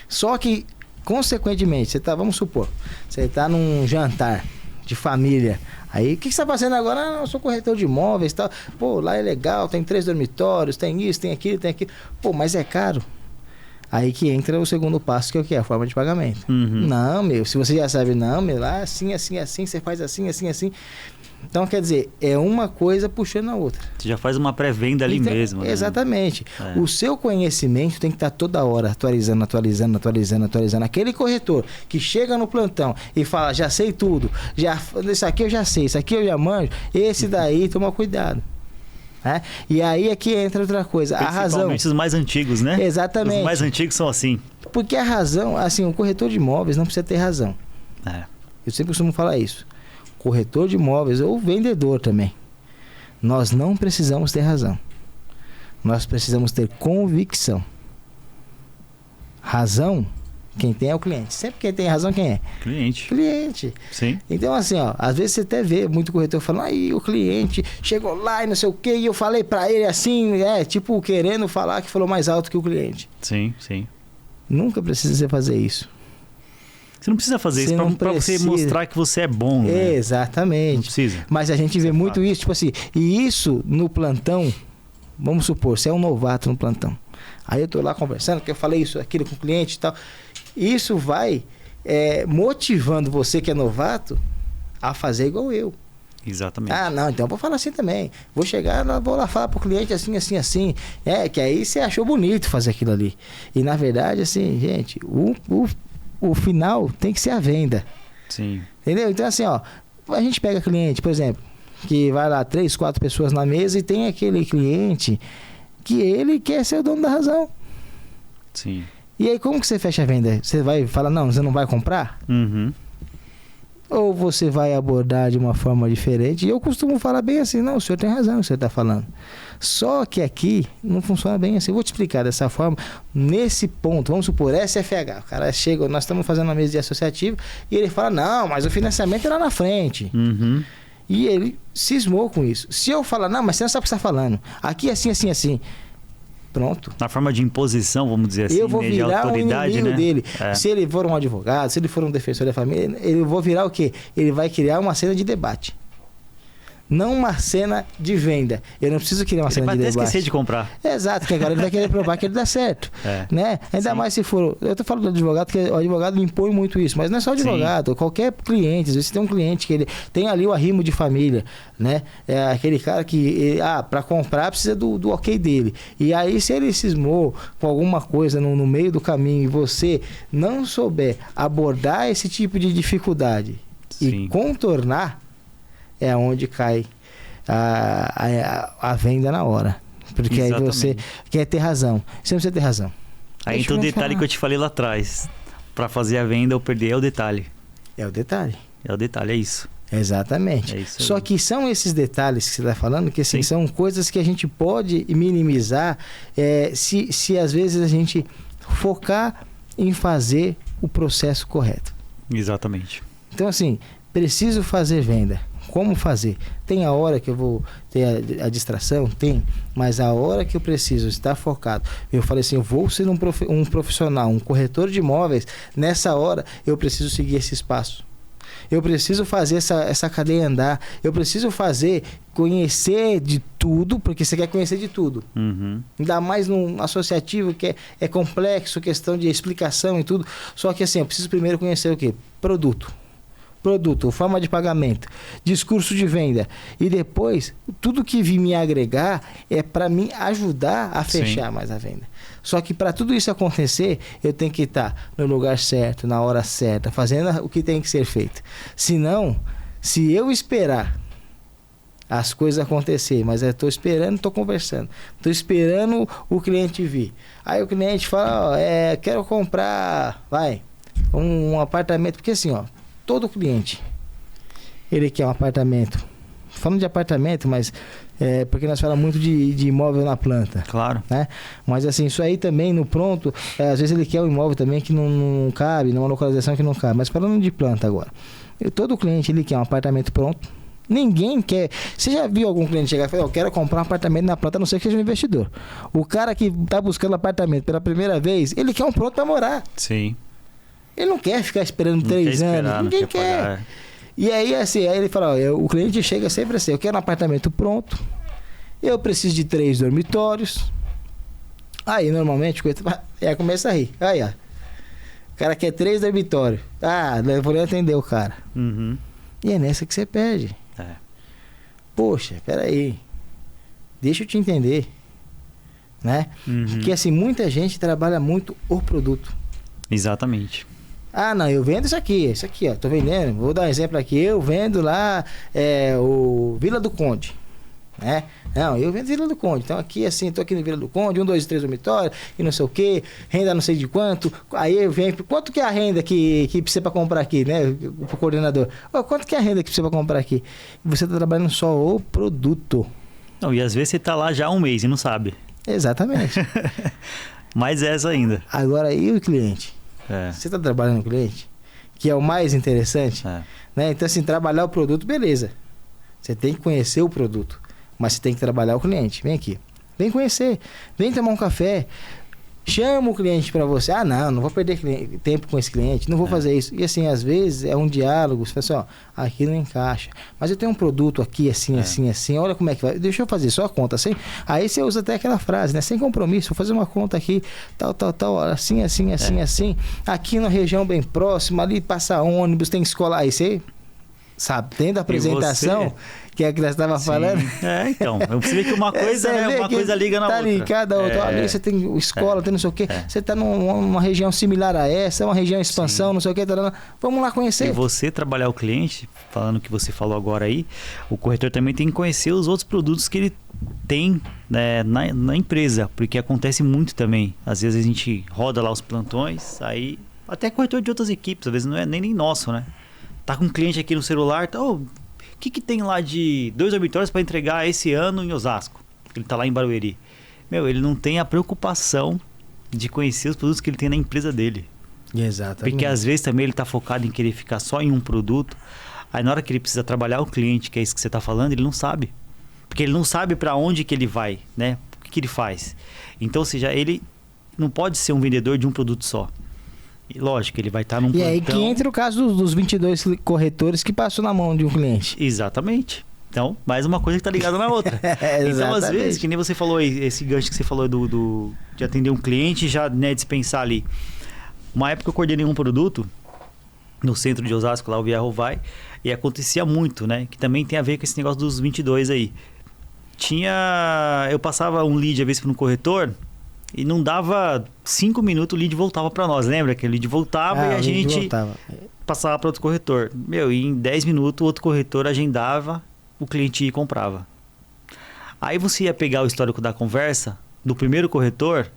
Só que, consequentemente, vamos supor, você está num jantar de família. Aí, o que você está fazendo agora? Ah, eu sou corretor de imóveis e tal. Pô, lá é legal, tem 3 dormitórios, tem isso, tem aquilo, tem aquilo. Pô, mas é caro. Aí que entra o segundo passo, que é o quê? A forma de pagamento. Uhum. Não, se você já sabe, lá assim, assim, assim, você faz assim, assim, assim. Então, quer dizer, é uma coisa puxando a outra. Você já faz uma pré-venda ali mesmo. Né? Exatamente. O seu conhecimento tem que estar toda hora atualizando. Aquele corretor que chega no plantão e fala, já sei tudo, isso aqui eu já sei, isso aqui eu já manjo, esse daí, toma cuidado. E aí é que entra outra coisa, a razão. Principalmente os mais antigos, né? Exatamente. Os mais antigos são assim. Porque a razão, assim, o corretor de imóveis não precisa ter razão. Eu sempre costumo falar isso. Corretor de imóveis ou vendedor também. Nós não precisamos ter razão. Nós precisamos ter convicção. Razão, quem tem é o cliente. Sempre quem tem razão, quem é? Cliente. Sim. Então, assim, às vezes você até vê muito corretor falando, aí o cliente chegou lá e não sei o quê, e eu falei pra ele assim, tipo, querendo falar que falou mais alto que o cliente. Sim. Nunca precisa você fazer isso. Você não precisa fazer isso para você mostrar que você é bom. Né? Exatamente. Não precisa. Mas a gente vê muito isso, tipo assim, e isso no plantão, vamos supor, você é um novato no plantão. Aí eu tô lá conversando, que eu falei isso, aquilo com o cliente e tal. Isso vai motivando você que é novato a fazer igual eu. Exatamente. Ah, não, então eu vou falar assim também. Vou chegar, vou lá falar pro cliente assim, assim, assim. Que aí você achou bonito fazer aquilo ali. E na verdade, assim, gente, o final tem que ser a venda. Sim. Entendeu? Então, assim, a gente pega cliente, por exemplo, que vai lá 3, 4 pessoas na mesa e tem aquele cliente que ele quer ser o dono da razão. Sim. E aí, como que você fecha a venda? Você vai falar, não, você não vai comprar? Uhum. Ou você vai abordar de uma forma diferente? E eu costumo falar bem assim, não, o senhor tem razão no que você está falando. Só que aqui não funciona bem assim. Eu vou te explicar dessa forma. Nesse ponto, vamos supor, SFH. O cara chega, nós estamos fazendo uma mesa de associativo e ele fala, não, mas o financiamento é lá na frente. Uhum. E ele cismou com isso. Se eu falar, não, mas você não sabe o que você está falando. Aqui é assim, assim, assim. Pronto. Na forma de imposição, vamos dizer assim, eu vou virar de autoridade, um inimigo dele. É. Se ele for um advogado, se ele for um defensor da família, eu vou virar o quê? Ele vai criar uma cena de debate. Não uma cena de venda. Eu não preciso criar uma cena de debate. Ele vai até esquecer de comprar. Exato, que agora ele vai querer provar que ele dá certo. Né? Ainda mais se for... Eu estou falando do advogado, que o advogado impõe muito isso. Mas não é só o advogado. Qualquer cliente. Às vezes você tem um cliente que ele tem ali o arrimo de família. Né? É aquele cara que... para comprar precisa do ok dele. E aí se ele cismou com alguma coisa no meio do caminho e você não souber abordar esse tipo de dificuldade e contornar, é onde cai a venda na hora. Porque exatamente. Aí você quer ter razão. Você não precisa ter razão. Aí então o detalhe que eu te falei lá atrás. Para fazer a venda ou perder é o detalhe. É o detalhe. É o detalhe, é isso. Exatamente. É isso. Só que são esses detalhes que você está falando, que assim, são coisas que a gente pode minimizar se às vezes a gente focar em fazer o processo correto. Exatamente. Então assim, preciso fazer venda. Como fazer? Tem a hora que eu vou ter a distração? Tem. Mas a hora que eu preciso estar focado, eu falei assim, eu vou ser um profissional, um corretor de imóveis, nessa hora eu preciso seguir esse espaço. Eu preciso fazer essa cadeia andar. Eu preciso conhecer de tudo, porque você quer conhecer de tudo. Uhum. Ainda mais num associativo que é complexo, questão de explicação e tudo. Só que assim, eu preciso primeiro conhecer o quê? Produto. produto, forma de pagamento, discurso de venda. E depois, tudo que vir me agregar é para me ajudar a fechar mais a venda. Só que para tudo isso acontecer, eu tenho que estar no lugar certo, na hora certa, fazendo o que tem que ser feito. Senão, se eu esperar as coisas acontecer, mas eu estou esperando, estou conversando, estou esperando o cliente vir. Aí o cliente fala, quero comprar, um apartamento, porque assim, todo cliente, ele quer um apartamento. Falando de apartamento, mas porque nós falamos muito de imóvel na planta. Claro. Né? Mas assim, isso aí também no pronto, às vezes ele quer um imóvel também que não cabe, numa localização que não cabe. Mas falando de planta agora, todo cliente ele quer um apartamento pronto. Ninguém quer. Você já viu algum cliente chegar e falar, eu quero comprar um apartamento na planta, a não ser que seja um investidor. O cara que está buscando apartamento pela primeira vez, ele quer um pronto para morar. Sim. Ele não quer ficar esperando 3 anos. Ninguém quer. E aí, assim, aí ele fala, o cliente chega sempre assim, eu quero um apartamento pronto, eu preciso de 3 dormitórios. Aí, normalmente, começa a rir. Aí, ó. O cara quer 3 dormitórios. Eu vou atender o cara. Uhum. E é nessa que você pede. Poxa, peraí. Deixa eu te entender. Né? Uhum. Porque, assim, muita gente trabalha muito o produto. Exatamente. Não, eu vendo isso aqui, ó, tô vendendo, vou dar um exemplo aqui, eu vendo lá o Vila do Conde, né? Não, eu vendo Vila do Conde, então aqui assim, tô aqui no Vila do Conde, 1, 2, 3 dormitórios, e não sei o que, renda não sei de quanto, aí eu venho, quanto que é a renda que precisa para comprar aqui, né? O coordenador, quanto que é a renda que precisa para comprar aqui? Você tá trabalhando só o produto. Não, e às vezes você tá lá já há um mês e não sabe. Exatamente. Mais essa ainda. Agora, e o cliente? Você está trabalhando com o cliente, que é o mais interessante, né? Então assim, trabalhar o produto, beleza, você tem que conhecer o produto, mas você tem que trabalhar o cliente. Vem aqui, vem conhecer, vem tomar um café, chama o cliente para você. Não vou perder tempo com esse cliente, não vou fazer isso. E assim, às vezes é um diálogo, você fala assim, aqui não encaixa, mas eu tenho um produto aqui assim, assim, olha como é que vai, deixa eu fazer só a conta assim. Aí você usa até aquela frase, né? Sem compromisso, vou fazer uma conta aqui, tal, assim, assim, aqui na região bem próxima, ali passa ônibus, tem escola, aí você sabe, tendo a apresentação, que é a que nós estávamos falando. Então, você vê que uma coisa, uma coisa liga na outra. Tá ligada a outra. Ali você tem escola, tem não sei o quê. Você está numa região similar a essa, uma região expansão, não sei o quê. Vamos lá conhecer. E você trabalhar o cliente, falando o que você falou agora aí, o corretor também tem que conhecer os outros produtos que ele tem, né, na empresa, porque acontece muito também. Às vezes a gente roda lá os plantões, aí até corretor de outras equipes, às vezes não é nem nosso, né? Tá com um cliente aqui no celular, o que tem lá de 2 dormitórios para entregar esse ano em Osasco? Ele tá lá em Barueri. Ele não tem a preocupação de conhecer os produtos que ele tem na empresa dele. Exatamente. Porque às vezes também ele tá focado em querer ficar só em um produto. Aí na hora que ele precisa trabalhar o cliente, que é isso que você tá falando, ele não sabe. Porque ele não sabe para onde que ele vai, né? O que ele faz. Então, ou seja, ele não pode ser um vendedor de um produto só. Lógico, ele vai estar num plantão. E aí que entra o caso dos 22 corretores que passou na mão de um cliente. Exatamente. Então, mais uma coisa que está ligada na outra. Então, às vezes, que nem você falou aí, esse gancho que você falou de atender um cliente e já, né, dispensar ali. Uma época eu coordenei um produto no centro de Osasco, lá o Via Rovai, e acontecia muito, né? Que também tem a ver com esse negócio dos 22 aí. Eu passava um lead, às vezes, para um corretor, e não dava 5 minutos, o lead voltava para nós. Lembra que o lead voltava e a gente passava para outro corretor. E em 10 minutos o outro corretor agendava, o cliente ia e comprava. Aí você ia pegar o histórico da conversa do primeiro corretor,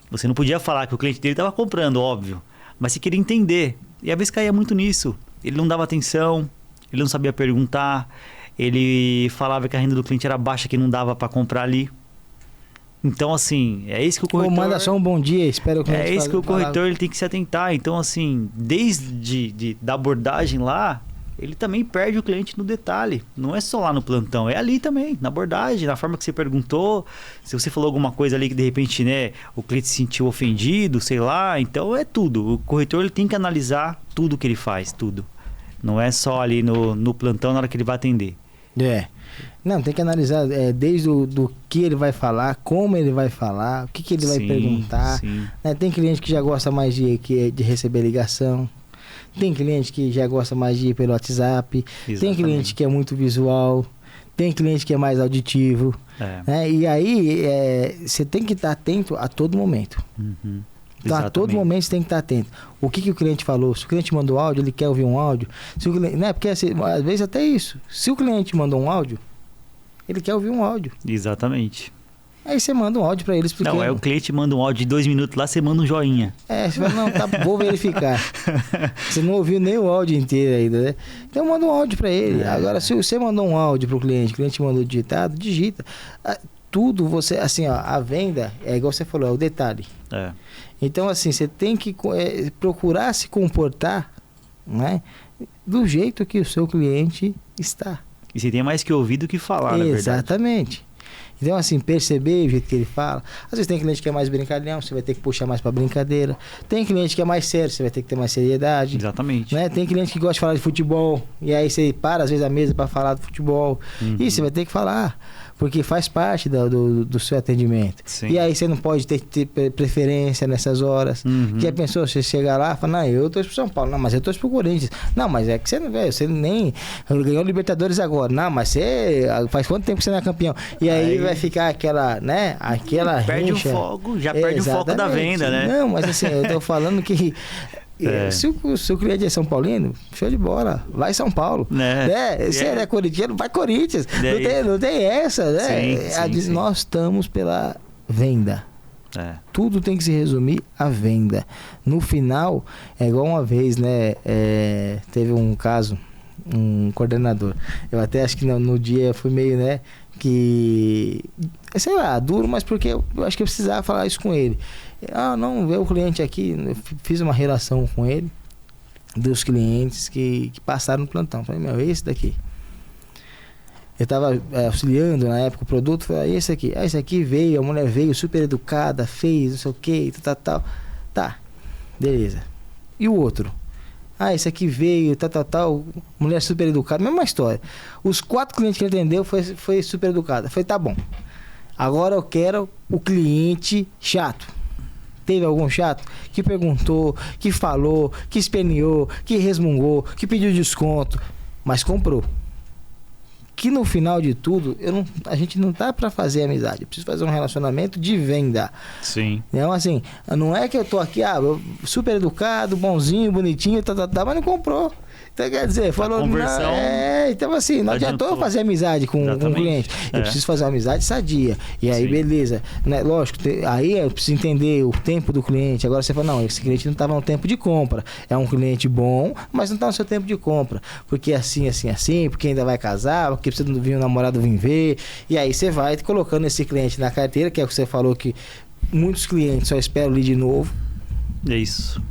você não podia falar que o cliente dele estava comprando, óbvio, mas você queria entender. E às vezes caía muito nisso. Ele não dava atenção, ele não sabia perguntar, ele falava que a renda do cliente era baixa, que não dava para comprar ali. Então, assim, é isso que o corretor... manda só um bom dia, espero que... É isso que o corretor ele tem que se atentar. Então, assim, desde da abordagem lá, ele também perde o cliente no detalhe. Não é só lá no plantão, é ali também, na abordagem, na forma que você perguntou. Se você falou alguma coisa ali que, de repente, né, o cliente se sentiu ofendido, sei lá. Então, é tudo. O corretor ele tem que analisar tudo que ele faz, tudo. Não é só ali no plantão na hora que ele vai atender. Não, tem que analisar desde do que ele vai falar, como ele vai falar, o que ele vai perguntar. Né? Tem cliente que já gosta mais de receber ligação. Tem cliente que já gosta mais de ir pelo WhatsApp. Exatamente. Tem cliente que é muito visual. Tem cliente que é mais auditivo. Né? E aí, você tem que estar atento a todo momento. Uhum. Então, a todo momento você tem que estar atento. O que o cliente falou? Se o cliente mandou áudio, ele quer ouvir um áudio. Se o cliente, né? Porque assim, às vezes até isso. Se o cliente mandou um áudio, ele quer ouvir um áudio. Exatamente. Aí você manda um áudio para ele explicando. Não, o cliente manda um áudio de 2 minutos lá, você manda um joinha. Você fala, não, tá, vou verificar. Você não ouviu nem o áudio inteiro ainda, né? Então manda um áudio para ele. Agora, se você mandou um áudio pro cliente, o cliente mandou digitado, digita. Tudo você, assim, ó, a venda, é igual você falou, é o detalhe. Então, assim, você tem que procurar se comportar, né, do jeito que o seu cliente está. E você tem mais que ouvir do que falar, na verdade. Exatamente. Então, assim, perceber o jeito que ele fala. Às vezes tem cliente que é mais brincalhão, você vai ter que puxar mais pra brincadeira. Tem cliente que é mais sério, você vai ter que ter mais seriedade. Exatamente. Né? Tem cliente que gosta de falar de futebol, e aí você para, às vezes, a mesa para falar do futebol. E você vai ter que falar, porque faz parte do seu atendimento. Sim. E aí você não pode ter preferência nessas horas. Que a pessoa, você chega lá e fala, não, eu torço pro São Paulo. Não, mas eu torço pro Corinthians. Não, mas é que você não vê, você nem ganhou Libertadores agora. Não, mas você, faz quanto tempo que você não é campeão? E aí vai ficar aquela, né, aquela perde rincha. o foco, já perde o foco da venda, né? Não, mas assim, eu tô falando que se o cliente é São Paulino, show de bola, vai São Paulo. Se ele é corintiano, vai Corinthians. Não tem essa, né? Sim. Nós estamos pela venda. Tudo tem que se resumir à venda. No final, é igual uma vez, né? Teve um caso, um coordenador. Eu até acho que no dia fui meio, né? Que, sei lá, duro, mas porque eu acho que eu precisava falar isso com ele. Não, vê o cliente aqui, eu fiz uma relação com ele, dos clientes que passaram no plantão. Falei, esse daqui. Eu estava auxiliando na época o produto, falei, esse aqui. Esse aqui veio, a mulher veio super educada, fez, não sei o que, tal. Tá, beleza. E o outro? Esse aqui veio, tal, mulher super educada, mesma história. Os 4 clientes que ele atendeu foi super educada. Falei, tá bom. Agora eu quero o cliente chato. Teve algum chato que perguntou, que falou, que esperneou, que resmungou, que pediu desconto, mas comprou. Que no final de tudo, a gente não tá para fazer amizade. Eu preciso fazer um relacionamento de venda. Sim. Então, assim, não é que eu tô aqui, super educado, bonzinho, bonitinho, mas não comprou. Então, quer dizer, falou... conversão então, assim, não adiantou eu fazer amizade com o cliente. Eu preciso fazer uma amizade sadia. E aí, beleza. Né? Lógico, aí eu preciso entender o tempo do cliente. Agora você fala, não, esse cliente não estava no tempo de compra. É um cliente bom, mas não está no seu tempo de compra. Porque assim, porque ainda vai casar, porque precisa vir um namorado vir ver. E aí você vai colocando esse cliente na carteira, que é o que você falou, que muitos clientes só esperam lead novo. É isso.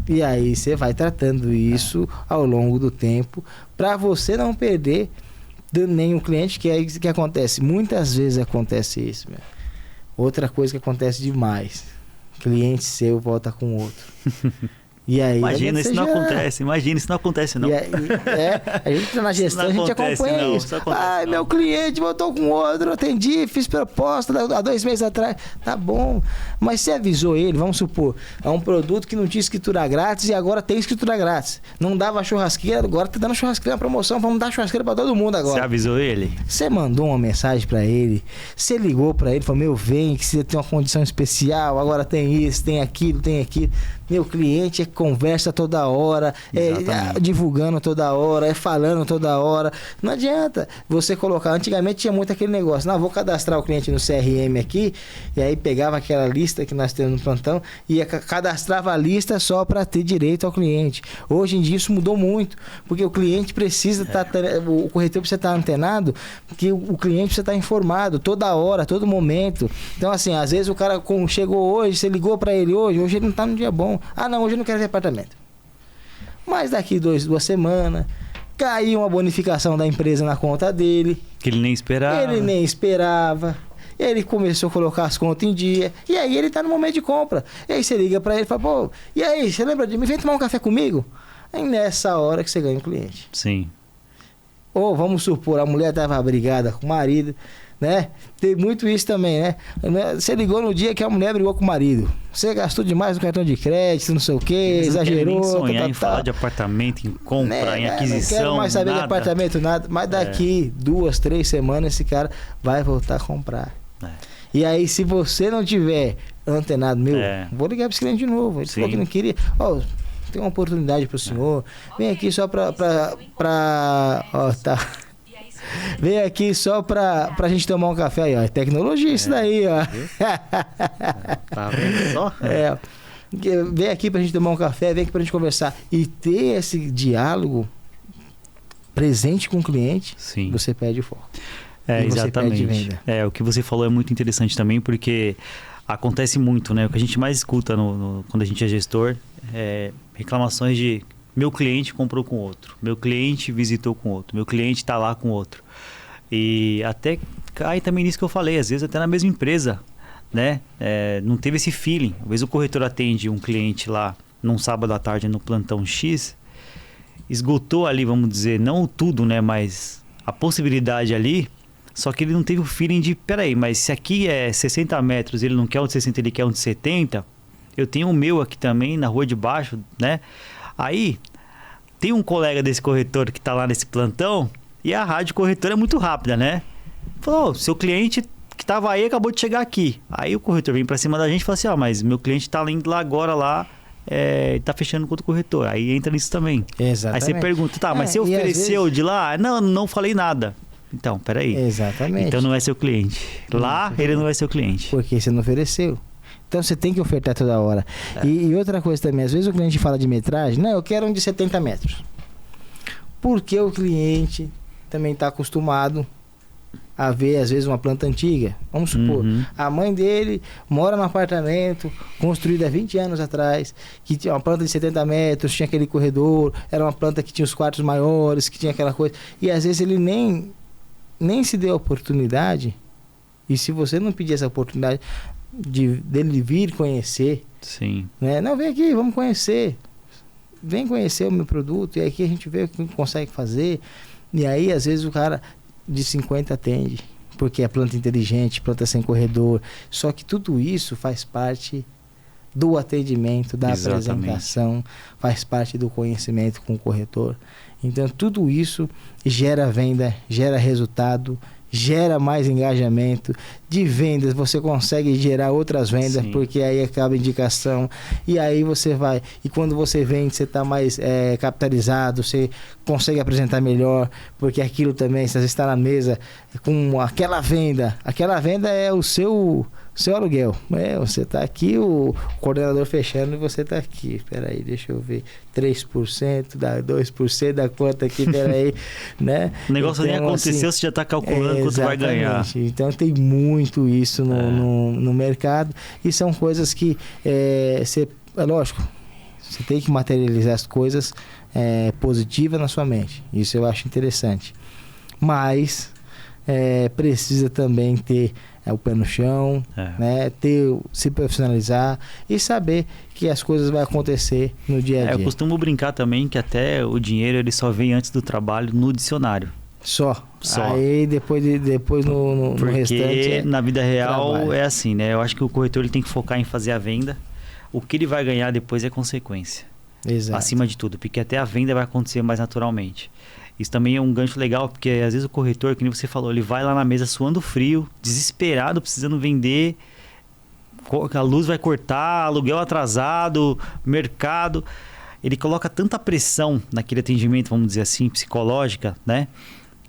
E aí você vai tratando isso ao longo do tempo para você não perder nenhum cliente, que é isso que acontece. Muitas vezes acontece isso, meu. Outra coisa que acontece demais, cliente seu volta com outro. E aí, imagina, isso não acontece. Imagina, isso não acontece, não. A gente tá na gestão, a gente acompanha isso. Meu cliente voltou com outro, atendi, fiz proposta há 2 meses atrás. Tá bom, mas você avisou ele, vamos supor, é um produto que não tinha escritura grátis e agora tem escritura grátis. Não dava churrasqueira, agora tá dando churrasqueira na promoção, vamos dar churrasqueira pra todo mundo agora. Você avisou ele? Você mandou uma mensagem pra ele, você ligou pra ele, falou, vem, que você tem uma condição especial, agora tem isso, tem aquilo. Meu cliente conversa toda hora, divulgando toda hora, falando toda hora. Não adianta você colocar. Antigamente tinha muito aquele negócio, não, vou cadastrar o cliente no CRM aqui, e aí pegava aquela lista que nós temos no plantão e cadastrava a lista só para ter direito ao cliente. Hoje em dia isso mudou muito, porque o cliente precisa estar, o corretor precisa estar antenado, que o cliente precisa estar informado toda hora, todo momento. Então, assim, às vezes o cara chegou hoje, você ligou para ele hoje ele não está no dia bom. Não, hoje eu não quero ver apartamento. Mas daqui 2 semanas, caiu uma bonificação da empresa na conta dele. Que ele nem esperava. Ele começou a colocar as contas em dia. E aí ele tá no momento de compra. E aí você liga pra ele e fala, e aí, você lembra de mim? Vem tomar um café comigo? É nessa hora que você ganha um cliente. Sim. Ou vamos supor, a mulher tava brigada com o marido. né? Tem muito isso também, né? Você ligou no dia que a mulher brigou com o marido. Você gastou demais no cartão de crédito, não sei o quê, exagerou. Não sonhar em falar de apartamento, em compra, em aquisição, não quero mais saber nada. de apartamento, nada. Mas daqui 2, 3 semanas esse cara vai voltar a comprar. E aí, se você não tiver antenado, vou ligar para esse cliente de novo. Ele falou que não queria. Tem uma oportunidade para o senhor. Vem aqui só para tá. Vem aqui só pra gente tomar um café aí, ó. Tecnologia isso daí, ó. Tá vendo só? Vem aqui pra gente tomar um café, vem aqui pra gente conversar. E ter esse diálogo presente com o cliente, sim, você perde o foco. Exatamente. O que você falou é muito interessante também, porque acontece muito, né? O que a gente mais escuta quando a gente é gestor é reclamações de meu cliente comprou com outro, meu cliente visitou com outro, meu cliente está lá com outro. E até cai também nisso que eu falei, às vezes até na mesma empresa, né? Não teve esse feeling. Às vezes o corretor atende um cliente lá num sábado à tarde no plantão X, esgotou ali, vamos dizer, não tudo, né? Mas a possibilidade ali. Só que ele não teve o feeling de, peraí, mas se aqui é 60 metros, ele não quer um de 60, ele quer um de 70, eu tenho o meu aqui também, na rua de baixo, né? Aí, tem um colega desse corretor que tá lá nesse plantão, e a rádio corretora é muito rápida, né? Falou, seu cliente que tava aí acabou de chegar aqui. Aí o corretor vem pra cima da gente e fala assim, mas meu cliente tá indo lá agora lá, tá fechando com outro corretor. Aí entra nisso também. Exatamente. Aí você pergunta, mas você ofereceu de lá? Não falei nada. Então, peraí. Exatamente. Então não é seu cliente. Lá ele não é seu cliente. Porque você não ofereceu. Então você tem que ofertar toda hora. E outra coisa também, às vezes o cliente fala de metragem, eu quero um de 70 metros. Porque o cliente também está acostumado a ver, às vezes, uma planta antiga. Vamos supor, a mãe dele mora num apartamento construído há 20 anos atrás, que tinha uma planta de 70 metros, tinha aquele corredor, era uma planta que tinha os quartos maiores, que tinha aquela coisa. E às vezes ele nem se deu a oportunidade, e se você não pedir essa oportunidade dele vir conhecer, sim, né? Não, vem aqui, vamos conhecer, vem conhecer o meu produto, e aqui a gente vê o que consegue fazer. E aí às vezes o cara de 50 atende, porque é planta inteligente, planta sem corredor. Só que tudo isso faz parte do atendimento, da apresentação, faz parte do conhecimento com o corretor. Então tudo isso gera venda, gera resultado, gera mais engajamento. De vendas você consegue gerar outras vendas, porque aí acaba a indicação, e aí você vai, e quando você vende você está mais capitalizado, você consegue apresentar melhor, porque aquilo também, se você está na mesa com aquela venda é o seu aluguel, você está aqui, o coordenador fechando e você está aqui, peraí, deixa eu ver, 3%, dá 2%, dá quanto aqui, peraí, né? O negócio então, nem aconteceu, assim, você já está calculando quanto vai ganhar. Então tem muito isso no mercado, e são coisas que é lógico, você tem que materializar as coisas positivas na sua mente, isso eu acho interessante, mas precisa também ter o pé no chão, né? Se profissionalizar e saber que as coisas vão acontecer no dia a dia. Eu costumo brincar também que até o dinheiro ele só vem antes do trabalho no dicionário. Só. Aí depois no restante. Porque na vida real trabalho. É assim, né? Eu acho que o corretor ele tem que focar em fazer a venda. O que ele vai ganhar depois é consequência. Exato. Acima de tudo, porque até a venda vai acontecer mais naturalmente. Isso também é um gancho legal, porque às vezes o corretor, que nem você falou, ele vai lá na mesa suando frio, desesperado, precisando vender, a luz vai cortar, aluguel atrasado, mercado. Ele coloca tanta pressão naquele atendimento, vamos dizer assim, psicológica, né?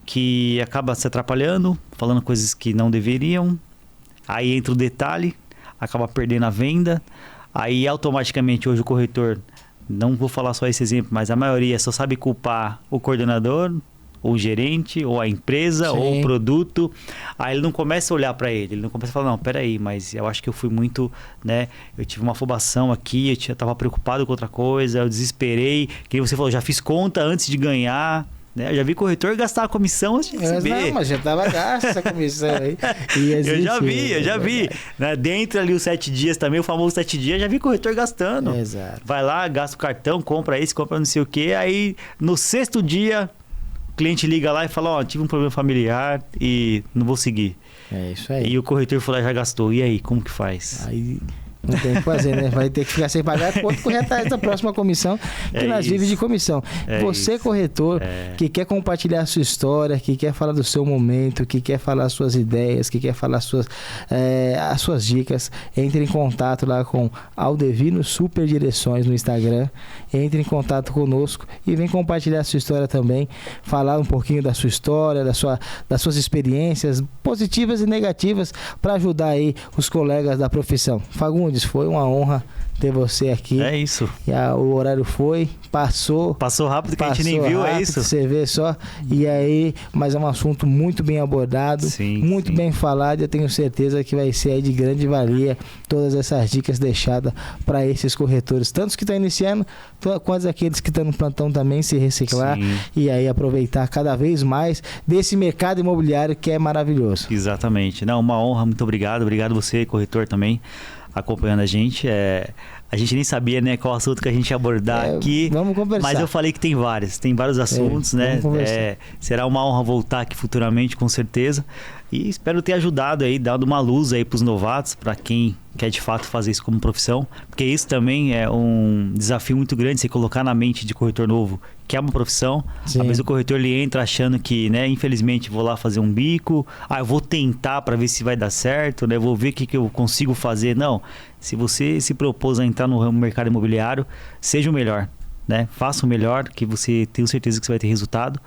Que acaba se atrapalhando, falando coisas que não deveriam. Aí entra o detalhe, acaba perdendo a venda. Aí automaticamente hoje o corretor... Não vou falar só esse exemplo, mas a maioria só sabe culpar o coordenador, ou o gerente, ou a empresa, ou o produto. Aí ele não começa a olhar para ele não começa a falar, não, peraí, mas eu acho que eu fui muito, né? Eu tive uma afobação aqui, eu estava preocupado com outra coisa, eu desesperei. Que você falou, já fiz conta antes de ganhar. Né? Eu já vi corretor gastar a comissão antes de receber. Não, mas já estava gasta essa comissão aí. Eu já vi. Né? Dentro ali os 7 dias também, o famoso 7 dias, já vi corretor gastando. Exato. Vai lá, gasta o cartão, compra isso, compra não sei o quê. Aí no 6º dia, o cliente liga lá e fala, tive um problema familiar e não vou seguir. É isso aí. E o corretor foi lá e já gastou. E aí, como que faz? Aí não tem o que fazer, né? Vai ter que ficar sem pagar quanto correr atrás da próxima comissão, que nós vivemos de comissão. Você, corretor, que quer compartilhar a sua história, que quer falar do seu momento, que quer falar as suas ideias, que quer falar as suas dicas, entre em contato lá com Aldevino Super Direções no Instagram. Entre em contato conosco e vem compartilhar a sua história também, falar um pouquinho da sua história, das suas experiências positivas e negativas para ajudar aí os colegas da profissão. Fagundes, foi uma honra ter você aqui. É isso. O horário passou rápido que a gente nem viu, rápido, é isso. Você vê só. E aí, mas é um assunto muito bem abordado, muito bem falado. Eu tenho certeza que vai ser aí de grande valia todas essas dicas deixadas para esses corretores, tanto os que estão iniciando, quanto aqueles que estão no plantão também, se reciclar e aí aproveitar cada vez mais desse mercado imobiliário que é maravilhoso. Exatamente. Não, uma honra, muito obrigado. Obrigado você, corretor, também, acompanhando a gente. A gente nem sabia, né, qual assunto que a gente ia abordar aqui. Vamos conversar. Mas eu falei que tem vários assuntos, né? Será uma honra voltar aqui futuramente, com certeza. E espero ter ajudado aí, dado uma luz aí para os novatos, para quem quer de fato fazer isso como profissão. Porque isso também é um desafio muito grande, você colocar na mente de corretor novo que é uma profissão. Às vezes o corretor ele entra achando que, né, infelizmente vou lá fazer um bico, eu vou tentar para ver se vai dar certo, né? Vou ver o que eu consigo fazer. Não, se você se propôs a entrar no mercado imobiliário, seja o melhor, né? Faça o melhor, que você tenho certeza que você vai ter resultado.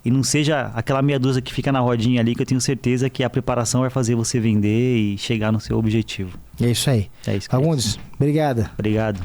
E não seja aquela meia dúzia que fica na rodinha ali, que eu tenho certeza que a preparação vai fazer você vender e chegar no seu objetivo. É isso aí. É isso. Fagundes, obrigado. Obrigado.